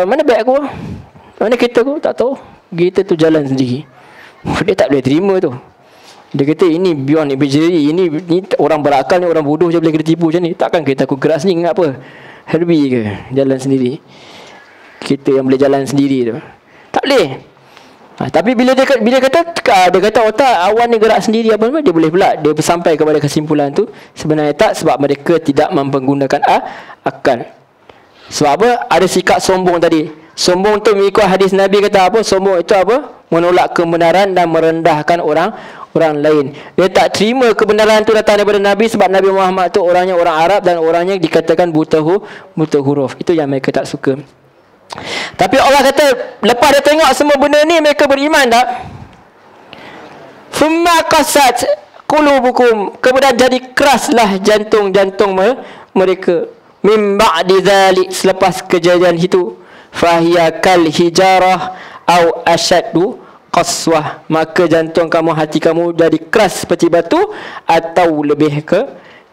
mana baik aku? Mana kita aku? Tak tahu. Kita tu jalan sendiri. Dia tak boleh terima tu. Dia kata ini beyond imaginary. Ini orang berakal ni, orang bodoh je boleh kena tipu macam ni. Takkan kita aku gerak sendiri dengan apa? Herbie ke? Jalan sendiri. Kita yang boleh jalan sendiri tu. Tak boleh. Tapi bila dia kata otak awan ni gerak sendiri apa dia boleh pula dia sampai kepada kesimpulan tu. Sebenarnya tak, sebab mereka tidak mempergunakan akal. Sebab apa? Ada sikap sombong tadi. Sombong tu mengikut hadis Nabi kata apa? Sombong itu apa? Menolak kebenaran dan merendahkan orang lain. Dia tak terima kebenaran tu datang daripada Nabi, sebab Nabi Muhammad tu orangnya orang Arab dan orangnya dikatakan buta huruf. Itu yang mereka tak suka. Tapi Allah kata lepas dia tengok semua benda ni, mereka beriman tak? Thumma qasat qulubukum, kemudian jadi keraslah jantung-jantung mereka. Min ba'di dzalik, selepas kejadian itu, fahiya kal hijarah au asyaddu qaswah, maka jantung kamu, hati kamu jadi keras seperti batu atau lebih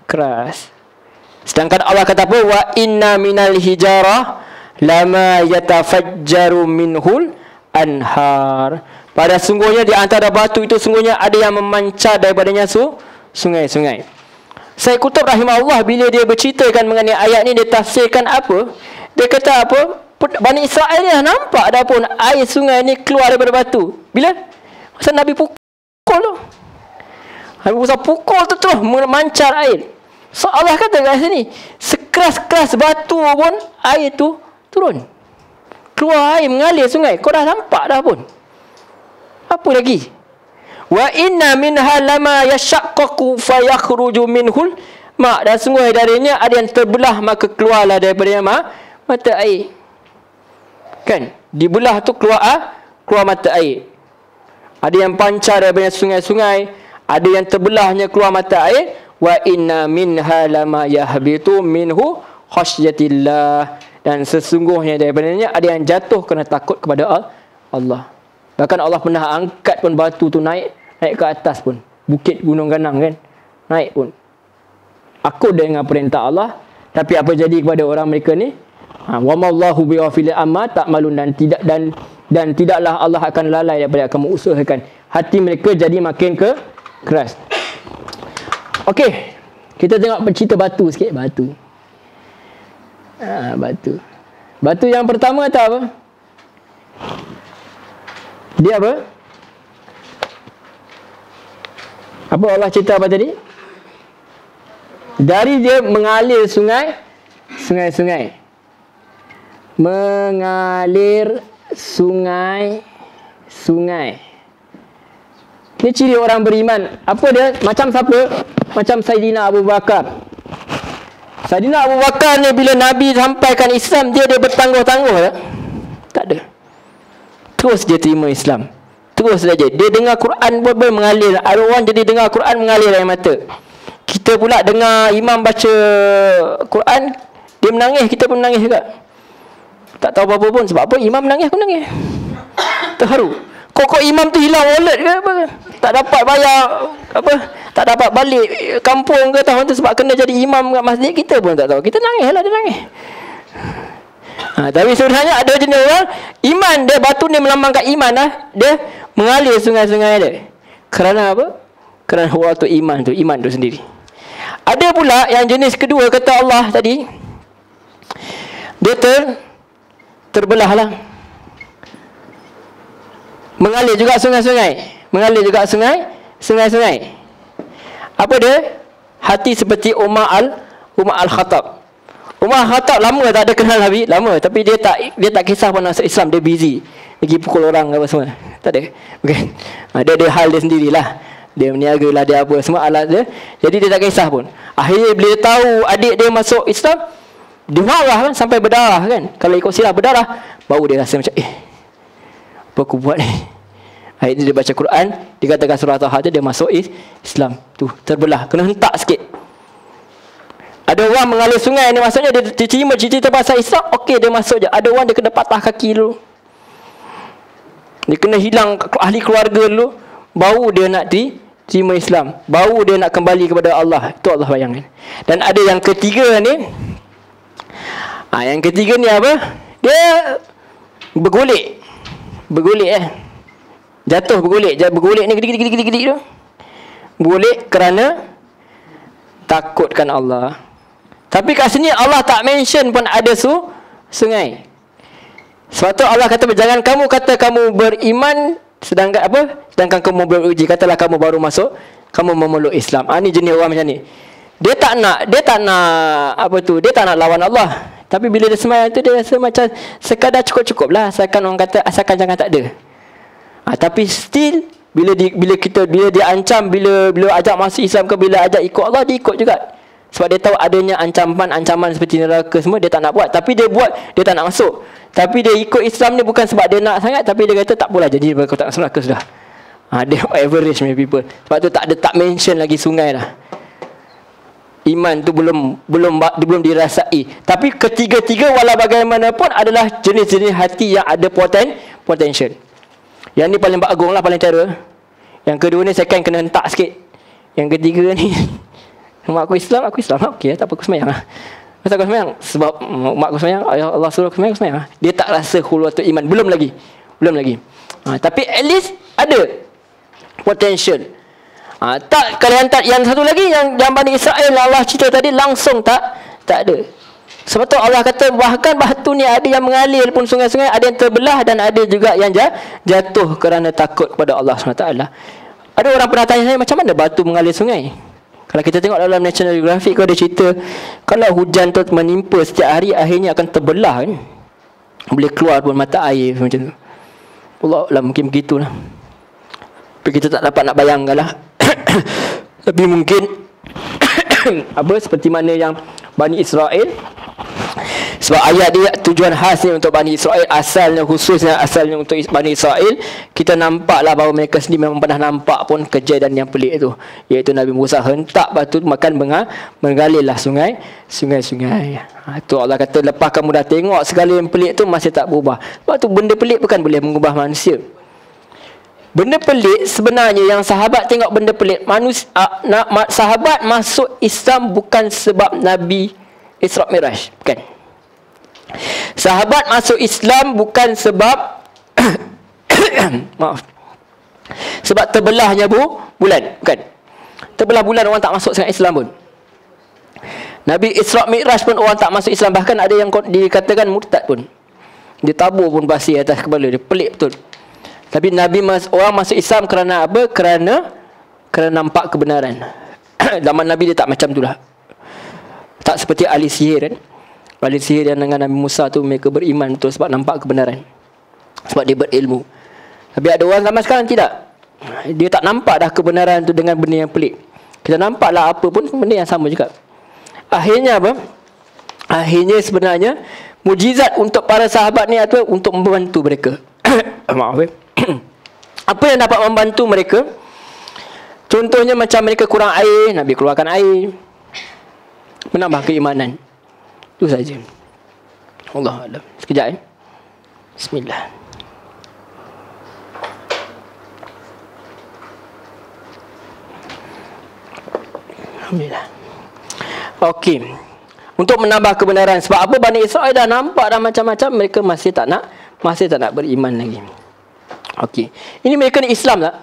keras. Sedangkan Allah kata apa? Wa inna minal hijarah lama yatafajjaru minhul anhar, pada sungguhnya di antara batu itu sungguhnya ada yang memancar daripadanya sungai-sungai. Syekh Qutb rahimahullah bila dia berceritakan mengenai ayat ni, dia tafsirkan apa? Dia kata apa? Bani Israel ni nampak dah pun air sungai ni keluar daripada batu. Bila? Masa Nabi pukul tu. Nabi Musa pukul tu terus memancar air. So Allah kata kat sini, sekeras-keras batu pun air tu turun. Keluar air mengalir sungai. Kau dah nampak dah pun. Apa lagi? Wa inna minha lama yashaqqaqu fayakhruju minhul ma, dan sungguh darinya ada yang terbelah maka keluarlah daripada mata air. Kan? Dibelah tu keluar mata air. Ada yang pancar daripada sungai-sungai, ada yang terbelahnya keluar mata air. Wa inna minha lama yahbitu minhu khasyatillah, dan sesungguhnya daripadanya ada yang jatuh kerana takut kepada Allah. Bahkan Allah pernah angkat pun batu tu naik ke atas pun. Bukit Gunung Ganang kan. Naik pun. Aku dengan perintah Allah. Tapi apa jadi kepada orang mereka ni? Wa mallahu bighafilin amma ta'malun, dan tidaklah Allah akan lalai daripada kamu usahakan. Hati mereka jadi makin keras. Okey. Kita tengok cerita batu sikit. Batu. Batu. Batu yang pertama tahu apa? Dia apa? Apa Allah cerita apa tadi? Dari dia mengalir sungai. Mengalir sungai. Ini ciri orang beriman. Apa dia? Macam siapa? Macam Saidina Abu Bakar. Saidina Abu Bakar ni bila Nabi sampaikan Islam, dia bertangguh-tangguh tak? Tak ada. Terus dia terima Islam. Terus saja. Dia dengar Quran pun mengalir. Ada orang jadi dengar Quran mengalir air mata. Kita pula dengar imam baca Quran, dia menangis, kita pun menangis juga. Tak tahu apa-apa pun. Sebab apa? Imam menangis, aku menangis. Terharu. Kok imam tu hilang wallet ke apa? Tak dapat bayar apa? Tak dapat balik kampung ke tahun tu sebab kena jadi imam kat masjid, kita pun tak tahu. Kita nangis lah, dia nangis. Tapi sebenarnya ada jenis orang iman dia, batu ni melambangkan iman lah. Dia mengalir sungai-sungai dia. Kerana apa? Kerana waktu iman tu sendiri. Ada pula yang jenis kedua, kata Allah tadi, dia terbelah lah. Mengalir juga sungai-sungai. Apa dia? Hati seperti Umar Al-Khattab. Umar Al-Khattab lama tak ada kenal Nabi, lama, tapi dia tak kisah pun masuk Islam, dia busy. Pergi pukul orang apa semua. Tak ada. Okay. Dia ada hal dia sendirilah. Dia meniaga lah, dia apa semua alat dia. Jadi dia tak kisah pun. Akhirnya bila dia tahu adik dia masuk Islam, dia marah kan, sampai berdarah kan. Kalau ikut sirah berdarah, baru dia rasa macam apa aku buat ni. Akhirnya dia baca Quran, dikatakan surah Taha dia masuk Islam. Tu terbelah, kena hentak sikit. Ada orang mengalir sungai ni, maksudnya dia terima cerita pasal Islam, okey dia masuk je. Ada orang dia kena patah kaki dulu, dia kena hilang ahli keluarga dulu, baru dia nak terima Islam, baru dia nak kembali kepada Allah. Itu Allah bayangkan. Dan ada yang ketiga ni, yang ketiga ni apa? Dia bergolek jatuh bergolek ni gede tu. Bergolek kerana takutkan Allah. Tapi kat sini Allah tak mention pun ada sungai. Sebab tu Allah kata, jangan kamu kata kamu beriman sedangkan kamu beruji. Katalah kamu baru masuk, kamu memeluk Islam. Ni jenis orang macam ni. Dia tak nak dia tak nak lawan Allah. Tapi bila dia sembahyang tu, dia rasa macam sekadar cukup-cukup lah. Asalkan orang kata, asalkan jangan tak ada. Tapi still bila dia ancam, bila ajak masuk Islam ke, bila ajak ikut Allah, dia ikut juga. Sebab dia tahu adanya ancaman seperti neraka semua, dia tak nak buat. Tapi dia buat, dia tak nak masuk. Tapi dia ikut Islam ni bukan sebab dia nak sangat, tapi dia kata tak apalah, jadi kau tak masuk neraka sudah. Dia average punya people. Sebab tu tak mention lagi sungai lah. Iman tu belum dirasai. Tapi ketiga-tiga walau bagaimanapun adalah jenis-jenis hati yang ada potential. Yang ni paling agung lah, paling terror. Yang kedua ni second kena hentak sikit. Yang ketiga ni mak aku Islam okey, tak apa, aku semayang lah. Kenapa aku semayang? Sebab mak aku semayang, Allah suruh aku semayang lah. Dia tak rasa khulwatul iman, belum lagi. Tapi at least ada potential. Tak, kalau yang satu lagi yang Bani Israel Allah cerita tadi, langsung tak ada. Sebab tu Allah kata bahkan batu ni ada yang mengalir pun sungai-sungai, ada yang terbelah dan ada juga yang jatuh kerana takut kepada Allah SWT. Ada orang pernah tanya saya, macam mana batu mengalir sungai? Kalau kita tengok dalam National Geographic, ada cerita kalau hujan tu menimpa setiap hari, akhirnya akan terbelah kan, boleh keluar pun mata air macam tu. Allah mungkin begitulah. Kita tak dapat nak bayangkan lah. Tapi mungkin seperti mana yang Bani Israel, sebab ayat dia tujuan khasnya untuk Bani Israel, asalnya untuk Bani Israel. Kita nampaklah bahawa mereka sendiri memang pernah nampak pun kejadian yang pelik itu, iaitu Nabi Musa hentak batu makan mengalirlah sungai-sungai. Tu Allah kata, lepas kamu dah tengok segala yang pelik tu masih tak berubah. Sebab tu benda pelik bukan boleh mengubah manusia. Benda pelik sebenarnya, yang sahabat tengok benda pelik, sahabat masuk Islam bukan sebab Nabi Isra Mi'raj, bukan. Sahabat masuk Islam bukan sebab maaf, sebab terbelahnya bulan, bukan. Terbelah bulan orang tak masuk sangat Islam pun. Nabi Isra Mi'raj pun orang tak masuk Islam, bahkan ada yang dikatakan murtad pun. Dia tabur pun pasir atas kepala dia, pelik betul. Tapi orang masuk Islam kerana apa? Kerana nampak kebenaran. Zaman Nabi dia tak macam tu lah. Tak seperti ahli sihir kan. Ahli sihir yang dengan Nabi Musa tu, mereka beriman betul sebab nampak kebenaran, sebab dia berilmu. Tapi ada orang zaman sekarang tidak. Dia tak nampak dah kebenaran tu dengan benda yang pelik. Kita nampaklah apa pun benda yang sama juga. Akhirnya apa? Akhirnya sebenarnya mujizat untuk para sahabat ni adalah untuk membantu mereka. Maaf. Apa yang dapat membantu mereka? Contohnya macam mereka kurang air, Nabi keluarkan air, menambah keimanan. Itu saja. Allah Alam. Sekejap Bismillah. Alhamdulillah. Okey. Untuk menambah kebenaran. Sebab apa? Bani Israel dah nampak dah macam-macam, mereka masih tak nak beriman lagi. Okey. Ini mereka ni Islam tak?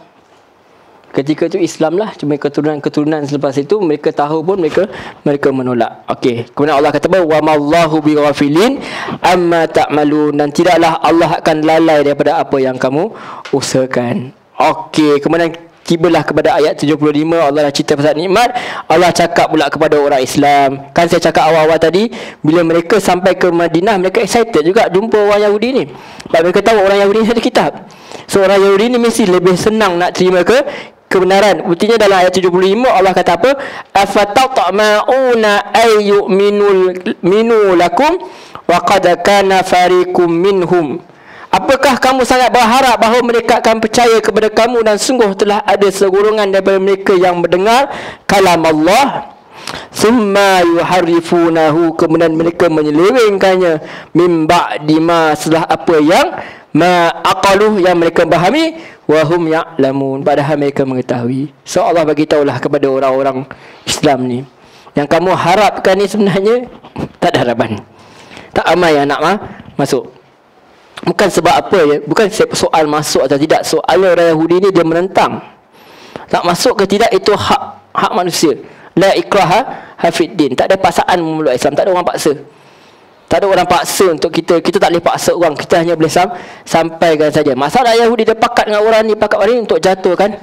Ketika itu Islam lah. Cuma keturunan selepas itu mereka tahu pun mereka menolak. Okey. Kemudian Allah kata bahawa wa mallahu bighafilin amma ta'malun, dan tidaklah Allah akan lalai daripada apa yang kamu usahakan. Okey. Kemudian tibalah kepada ayat 75. Allah dah cerita pasal nikmat. Allah cakap pula kepada orang Islam. Kan saya cakap awal-awal tadi, bila mereka sampai ke Madinah, mereka excited juga jumpa orang Yahudi ni. Sebab mereka tahu orang Yahudi ni ada kitab. So orang Yahudi ni mesti lebih senang nak terima kebenaran. Buktinya dalam ayat 75 Allah kata apa? Afatatma'una ayyuminu lakum wa qad kana fariqum minhum. Apakah kamu sangat berharap bahawa mereka akan percaya kepada kamu, dan sungguh telah ada segolongan daripada mereka yang mendengar kalam Allah, summa yuharrifunahu, kemudian mereka menyelewengkannya, min ba'di ma, setelah apa yang aqaluh, yang mereka fahami, wa hum ya'lamun, padahal mereka mengetahui. So Allah bagi tahulah kepada orang-orang Islam ni, yang kamu harapkan ni sebenarnya tak ada harapan. Tak ramai yang nak masuk. Bukan sebab apa ya, bukan soal masuk atau tidak. Soalnya orang Yahudi ni dia menentang. Tak masuk ke tidak itu hak manusia. La ikraha hafiddin. Tak ada paksaan memeluk Islam, tak ada orang paksa. Tak ada orang paksa untuk kita tak boleh paksa orang. Kita hanya boleh sampaikan saja. Masalah Yahudi dia pakat dengan orang ni, pakat orang ni untuk jatuhkan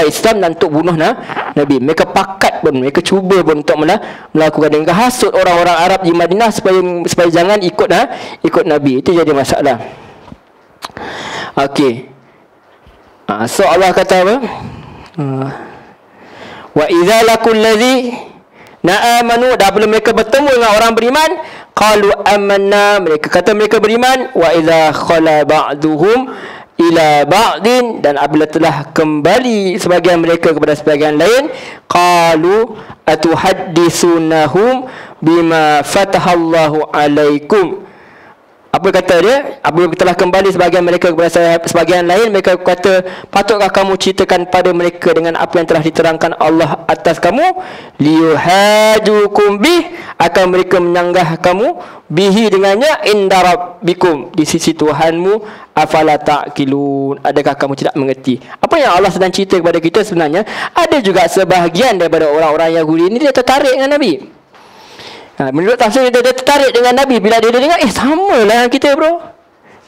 Islam dan untuk bunuh Nabi. Mereka pakat pun, mereka cuba pun untuk melakukan dan hasut orang-orang Arab di Madinah supaya jangan ikut Nabi. Itu jadi masalah. Okey. So Allah kata apa? Wa idza laqul ladzi na'amanu, dah bila mereka bertemu dengan orang beriman, qalu amanna, mereka kata mereka beriman. Wa idza khala ba'duhum ila ba'din, dan apabila telah kembali sebagian mereka kepada sebagian lain, qalu atuhaddisunahum bima fatahallahu alaikum. Apa kata dia? Apabila telah kembali sebagian mereka kepada sebagian lain, mereka kata, patutkah kamu ceritakan pada mereka dengan apa yang telah diterangkan Allah atas kamu? Liyuhajukum bih, akan mereka menyanggah kamu bihi dengannya, inda rabbikum, di sisi Tuhanmu. Afala ta'qilun, adakah kamu tidak mengerti? Apa yang Allah sedang cerita kepada kita sebenarnya, ada juga sebahagian daripada orang-orang Yahudi ini dia tertarik dengan Nabi. Menurut tafsir dia tertarik dengan Nabi. Bila dia dengar, sama lah dengan kita bro,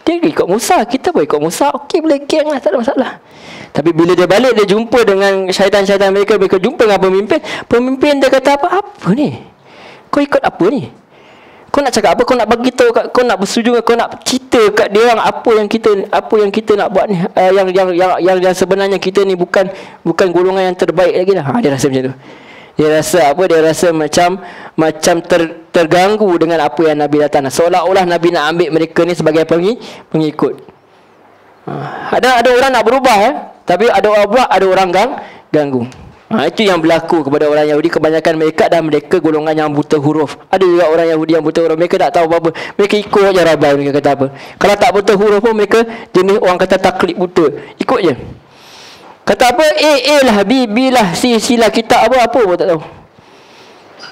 dia ikut Musa, kita pun ikut Musa, okey boleh geng lah, tak ada masalah. Tapi bila dia balik, dia jumpa dengan syaitan-syaitan mereka jumpa dengan pemimpin dia kata apa ni? Kau ikut apa ni? Kau nak cakap apa? Kau nak bagi tahu, kau nak bersetuju, kau nak cerita kat dia orang apa yang kita nak buat ni, yang sebenarnya kita ni bukan golongan yang terbaik lagi lah. Dia rasa macam tu. Dia rasa apa? Dia rasa macam terganggu dengan apa yang Nabi datang. Seolah-olah Nabi nak ambil mereka ni sebagai pengikut. Ada orang nak berubah, tapi ada orang buat, ada orang ganggu. Itu yang berlaku kepada orang Yahudi. Kebanyakan mereka golongan yang buta huruf. Ada juga orang Yahudi yang buta huruf. Mereka tak tahu apa-apa. Mereka ikut je rabai. Mereka kata apa. Kalau tak buta huruf pun mereka jenis orang kata taklid buta. Ikut je. Kata apa? A lah, B lah, C lah, kitab apa pun tak tahu.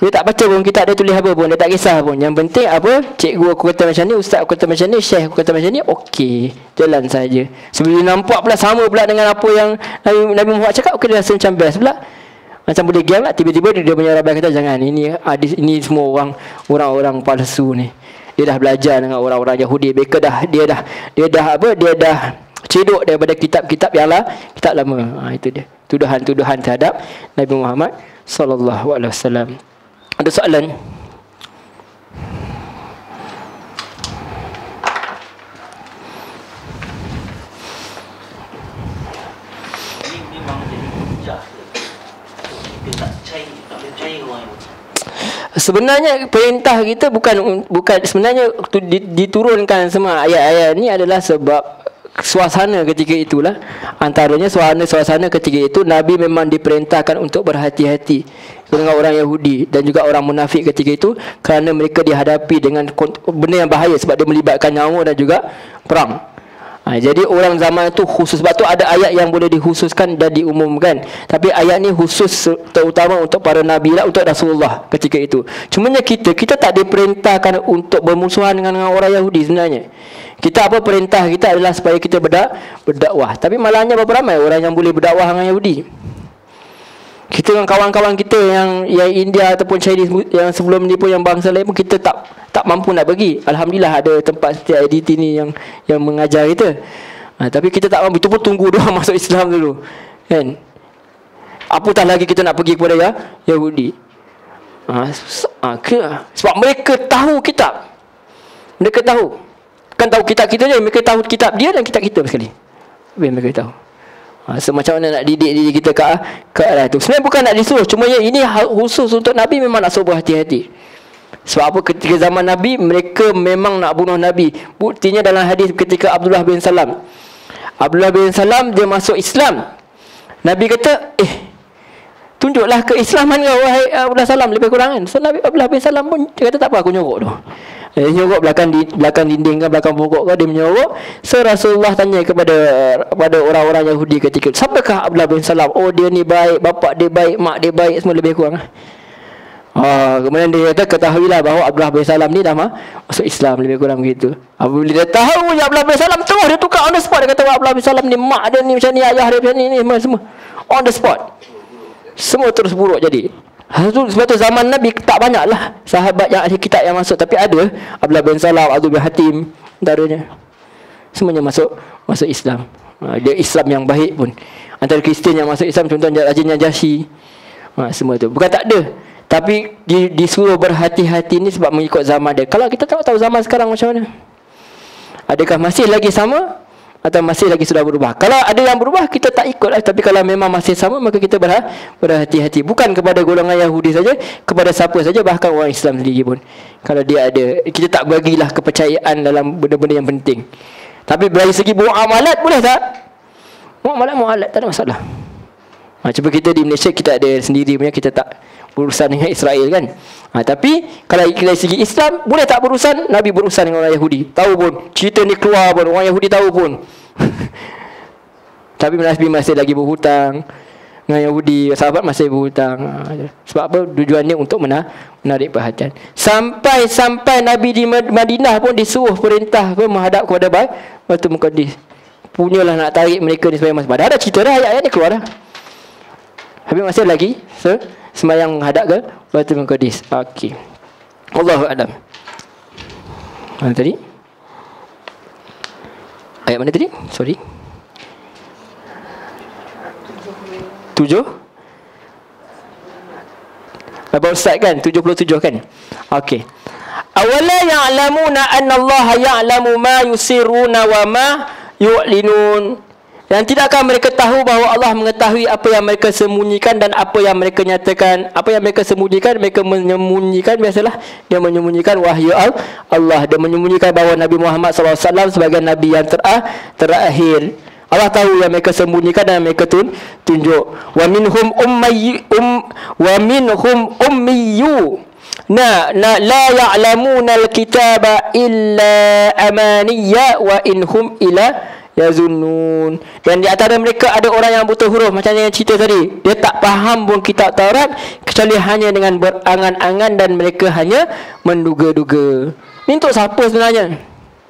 Dia tak baca pun kitab, dia tulis apa pun, dia tak kisah pun. Yang penting apa? Cikgu aku kata macam ni, ustaz aku kata macam ni, syekh aku kata macam ni, okey, jalan saja. Sebelum dia nampak pula sama pula dengan apa yang Nabi Muhammad cakap, okey, dia rasa macam best pula. Macam boleh game lah. Tiba-tiba dia punya rabai kata, jangan, ini semua orang palsu ni. Dia dah belajar dengan orang-orang Yahudi. Mereka dia dah cedok daripada kitab-kitab yang kitab lama. Itu dia. Tuduhan-tuduhan terhadap Nabi Muhammad sallallahu alaihi wasallam. Ada soalan? Sebenarnya perintah kita bukan sebenarnya diturunkan semua ayat-ayat ni adalah sebab suasana ketika itulah. Antaranya suasana ketika itu Nabi memang diperintahkan untuk berhati-hati dengan orang Yahudi dan juga orang munafik ketika itu, kerana mereka dihadapi dengan benda yang bahaya sebab dia melibatkan nyawa dan juga perang. Jadi orang zaman itu khusus. Sebab tu ada ayat yang boleh dikhususkan dan diumumkan. Tapi ayat ni khusus terutama untuk para Nabi lah, untuk Rasulullah ketika itu. Cumanya kita tak diperintahkan untuk bermusuhan dengan orang Yahudi sebenarnya. Kita apa, perintah kita adalah supaya kita berdakwah. Tapi malahnya berapa ramai orang yang boleh berdakwah dengan Yahudi. Kita dengan kawan-kawan kita yang India ataupun Chinese yang sebelum ni pun, yang bangsa lain pun, kita tak mampu nak pergi. Alhamdulillah ada tempat seperti IDT ni yang mengajar kita. Tapi kita tak mampu. Itu pun tunggu dia masuk Islam dulu, kan? Apatah lagi kita nak pergi kepada Yahudi. Sebab mereka tahu kitab. Mereka tahu. Kan tahu kitab kita je. Mereka tahu kitab dia dan kitab kita sekali. Mereka tahu. Macam mana nak didik diri kita ke arah itu. Sebenarnya bukan nak disuruh, cuma ini khusus untuk Nabi. Memang nak suruh berhati-hati. Sebab apa? Ketika zaman Nabi, mereka memang nak bunuh Nabi. Buktinya dalam hadis ketika Abdullah bin Salam dia masuk Islam, Nabi kata, tunjuklah keislaman kau wahai Abdullah Salam, lebih kurang kan. So Nabi Abdullah bin Salam pun dia kata, tak apa, aku nyorok tu. Nyorok belakang dinding kan, belakang pokok kan, dia menyorok. So Rasulullah tanya kepada orang-orang Yahudi ketika, siapakah Abdullah bin Salam? Oh, dia ni baik, bapak dia baik, mak dia baik, semua lebih kurang. Kemudian dia kata, ketahuilah bahawa Abdullah bin Salam ni dah masuk Islam, lebih kurang begitu. Apabila dia tahu yang Abdullah bin Salam terus dia tukar on the spot. Dia kata, Abdullah bin Salam ni, mak dia ni macam ni, ayah dia macam ni, semua on the spot. Semua terus buruk jadi. Sebab tu zaman Nabi tak banyak lah sahabat yang ahli kitab yang masuk. Tapi ada Abdullah bin Salam, Abdul bin Hatim, antaranya. Semuanya masuk Islam. Dia Islam yang baik pun. Antara Kristian yang masuk Islam, contohnya Raja Najasyi. Semua tu bukan tak ada, tapi disuruh berhati-hati ni sebab mengikut zaman dia. Kalau kita tak tahu zaman sekarang macam mana, adakah masih lagi sama atau masih lagi sudah berubah? Kalau ada yang berubah, kita tak ikutlah. Tapi kalau memang masih sama, maka kita berhati-hati. Bukan kepada golongan Yahudi saja, kepada siapa saja, bahkan orang Islam sendiri pun. Kalau dia ada, kita tak bagilah kepercayaan dalam benda-benda yang penting. Tapi dari segi muamalat, boleh tak? Muamalat tak ada masalah. Cuba kita di Malaysia, kita ada sendiri punya, kita tak berurusan dengan Israel kan. Tapi kalau dari segi Islam, boleh tak berurusan? Nabi berurusan dengan orang Yahudi. Tahu pun cerita ni keluar pun, orang Yahudi tahu pun. Tapi Nabi masih lagi berhutang dengan Yahudi. Sahabat masih berhutang. Sebab apa? Tujuannya untuk menarik perhatian. Sampai Nabi di Madinah pun disuruh perintah menghadap kepada Baitul Muqaddis. Punyalah nak tarik mereka ni supaya masuk. Padahal ada cerita dah, ayat-ayat ni keluar dah. Habis masih lagi sembahyang hadap ke Baitul Muqaddis. Okey. Allahu a'lam. Mana tadi? Ayat mana tadi? Sorry. 7. Baru start kan? 77 kan? Okey. Awala ya'lamuna anna Allah ya'lamu ma yusirruna wa ma yu'linun. Dan tidakkah mereka tahu bahawa Allah mengetahui apa yang mereka sembunyikan dan apa yang mereka nyatakan. Apa yang mereka sembunyikan, mereka menyembunyikan. Biasalah dia menyembunyikan wahyu Allah. Dia menyembunyikan bahawa Nabi Muhammad SAW sebagai Nabi yang terakhir. Allah tahu yang mereka sembunyikan dan mereka tunjuk. Wa minhum ummiyu la ya'lamuna al-kitaba illa amaniya wa inhum ila yazunnun. Dan di antara mereka ada orang yang buta huruf, macam yang cerita tadi. Dia tak faham pun kitab Taurat kecuali hanya dengan berangan-angan dan mereka hanya menduga-duga. Ini untuk siapa sebenarnya?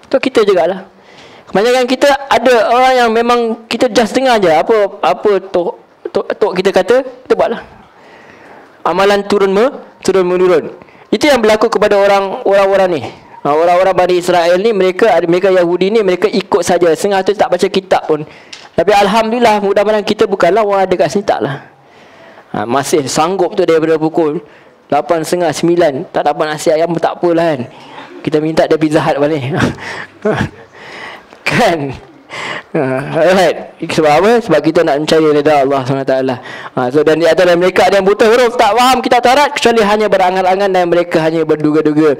Untuk kita jugalah. Kebanyakan kita ada orang yang memang kita just dengar je apa tok kita kata, kita buatlah. Amalan turun menurun. Itu yang berlaku kepada orang-orang ni. Orang-orang Bani Israel ni, mereka Yahudi ni, mereka ikut saja. Setengah tu tak baca kitab pun. Tapi alhamdulillah, mudah-mudahan kita bukanlah orang ada kat sini, taklah. Masih sanggup tu daripada pukul 8.30, 9 tak dapat nasi ayam pun tak apalah kan. Kita minta dia Pizza Hut balik. Kan? Alright. Sebab apa? Sebab kita nak mencari redha Allah SWT. So dan di antara mereka ada yang buta huruf, tak faham kitab Taurat kecuali hanya berangan-angan dan mereka hanya berduga-duga.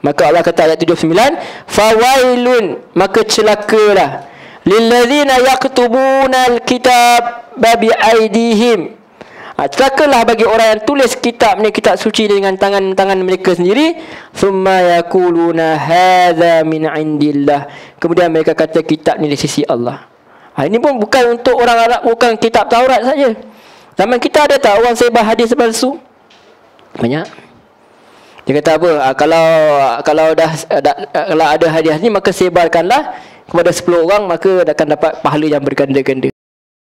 Maka Allah kata ayat 79, fawailun, maka celakalah lilladzina yaktubuna alkitab bi aidihim. Celakalah bagi orang yang tulis kitab ni, kitab suci dengan tangan mereka sendiri. Thumma yaquluna hadza min indillah. Kemudian mereka kata kitab ni dari sisi Allah. Ini pun bukan untuk orang Arab, bukan kitab Taurat saja. Zaman kita ada tak orang sebar hadis palsu? Banyak. Dia kata apa? Kalau ada hadis ni, maka sebarkanlah kepada 10 orang, maka akan dapat pahala yang berganda-ganda.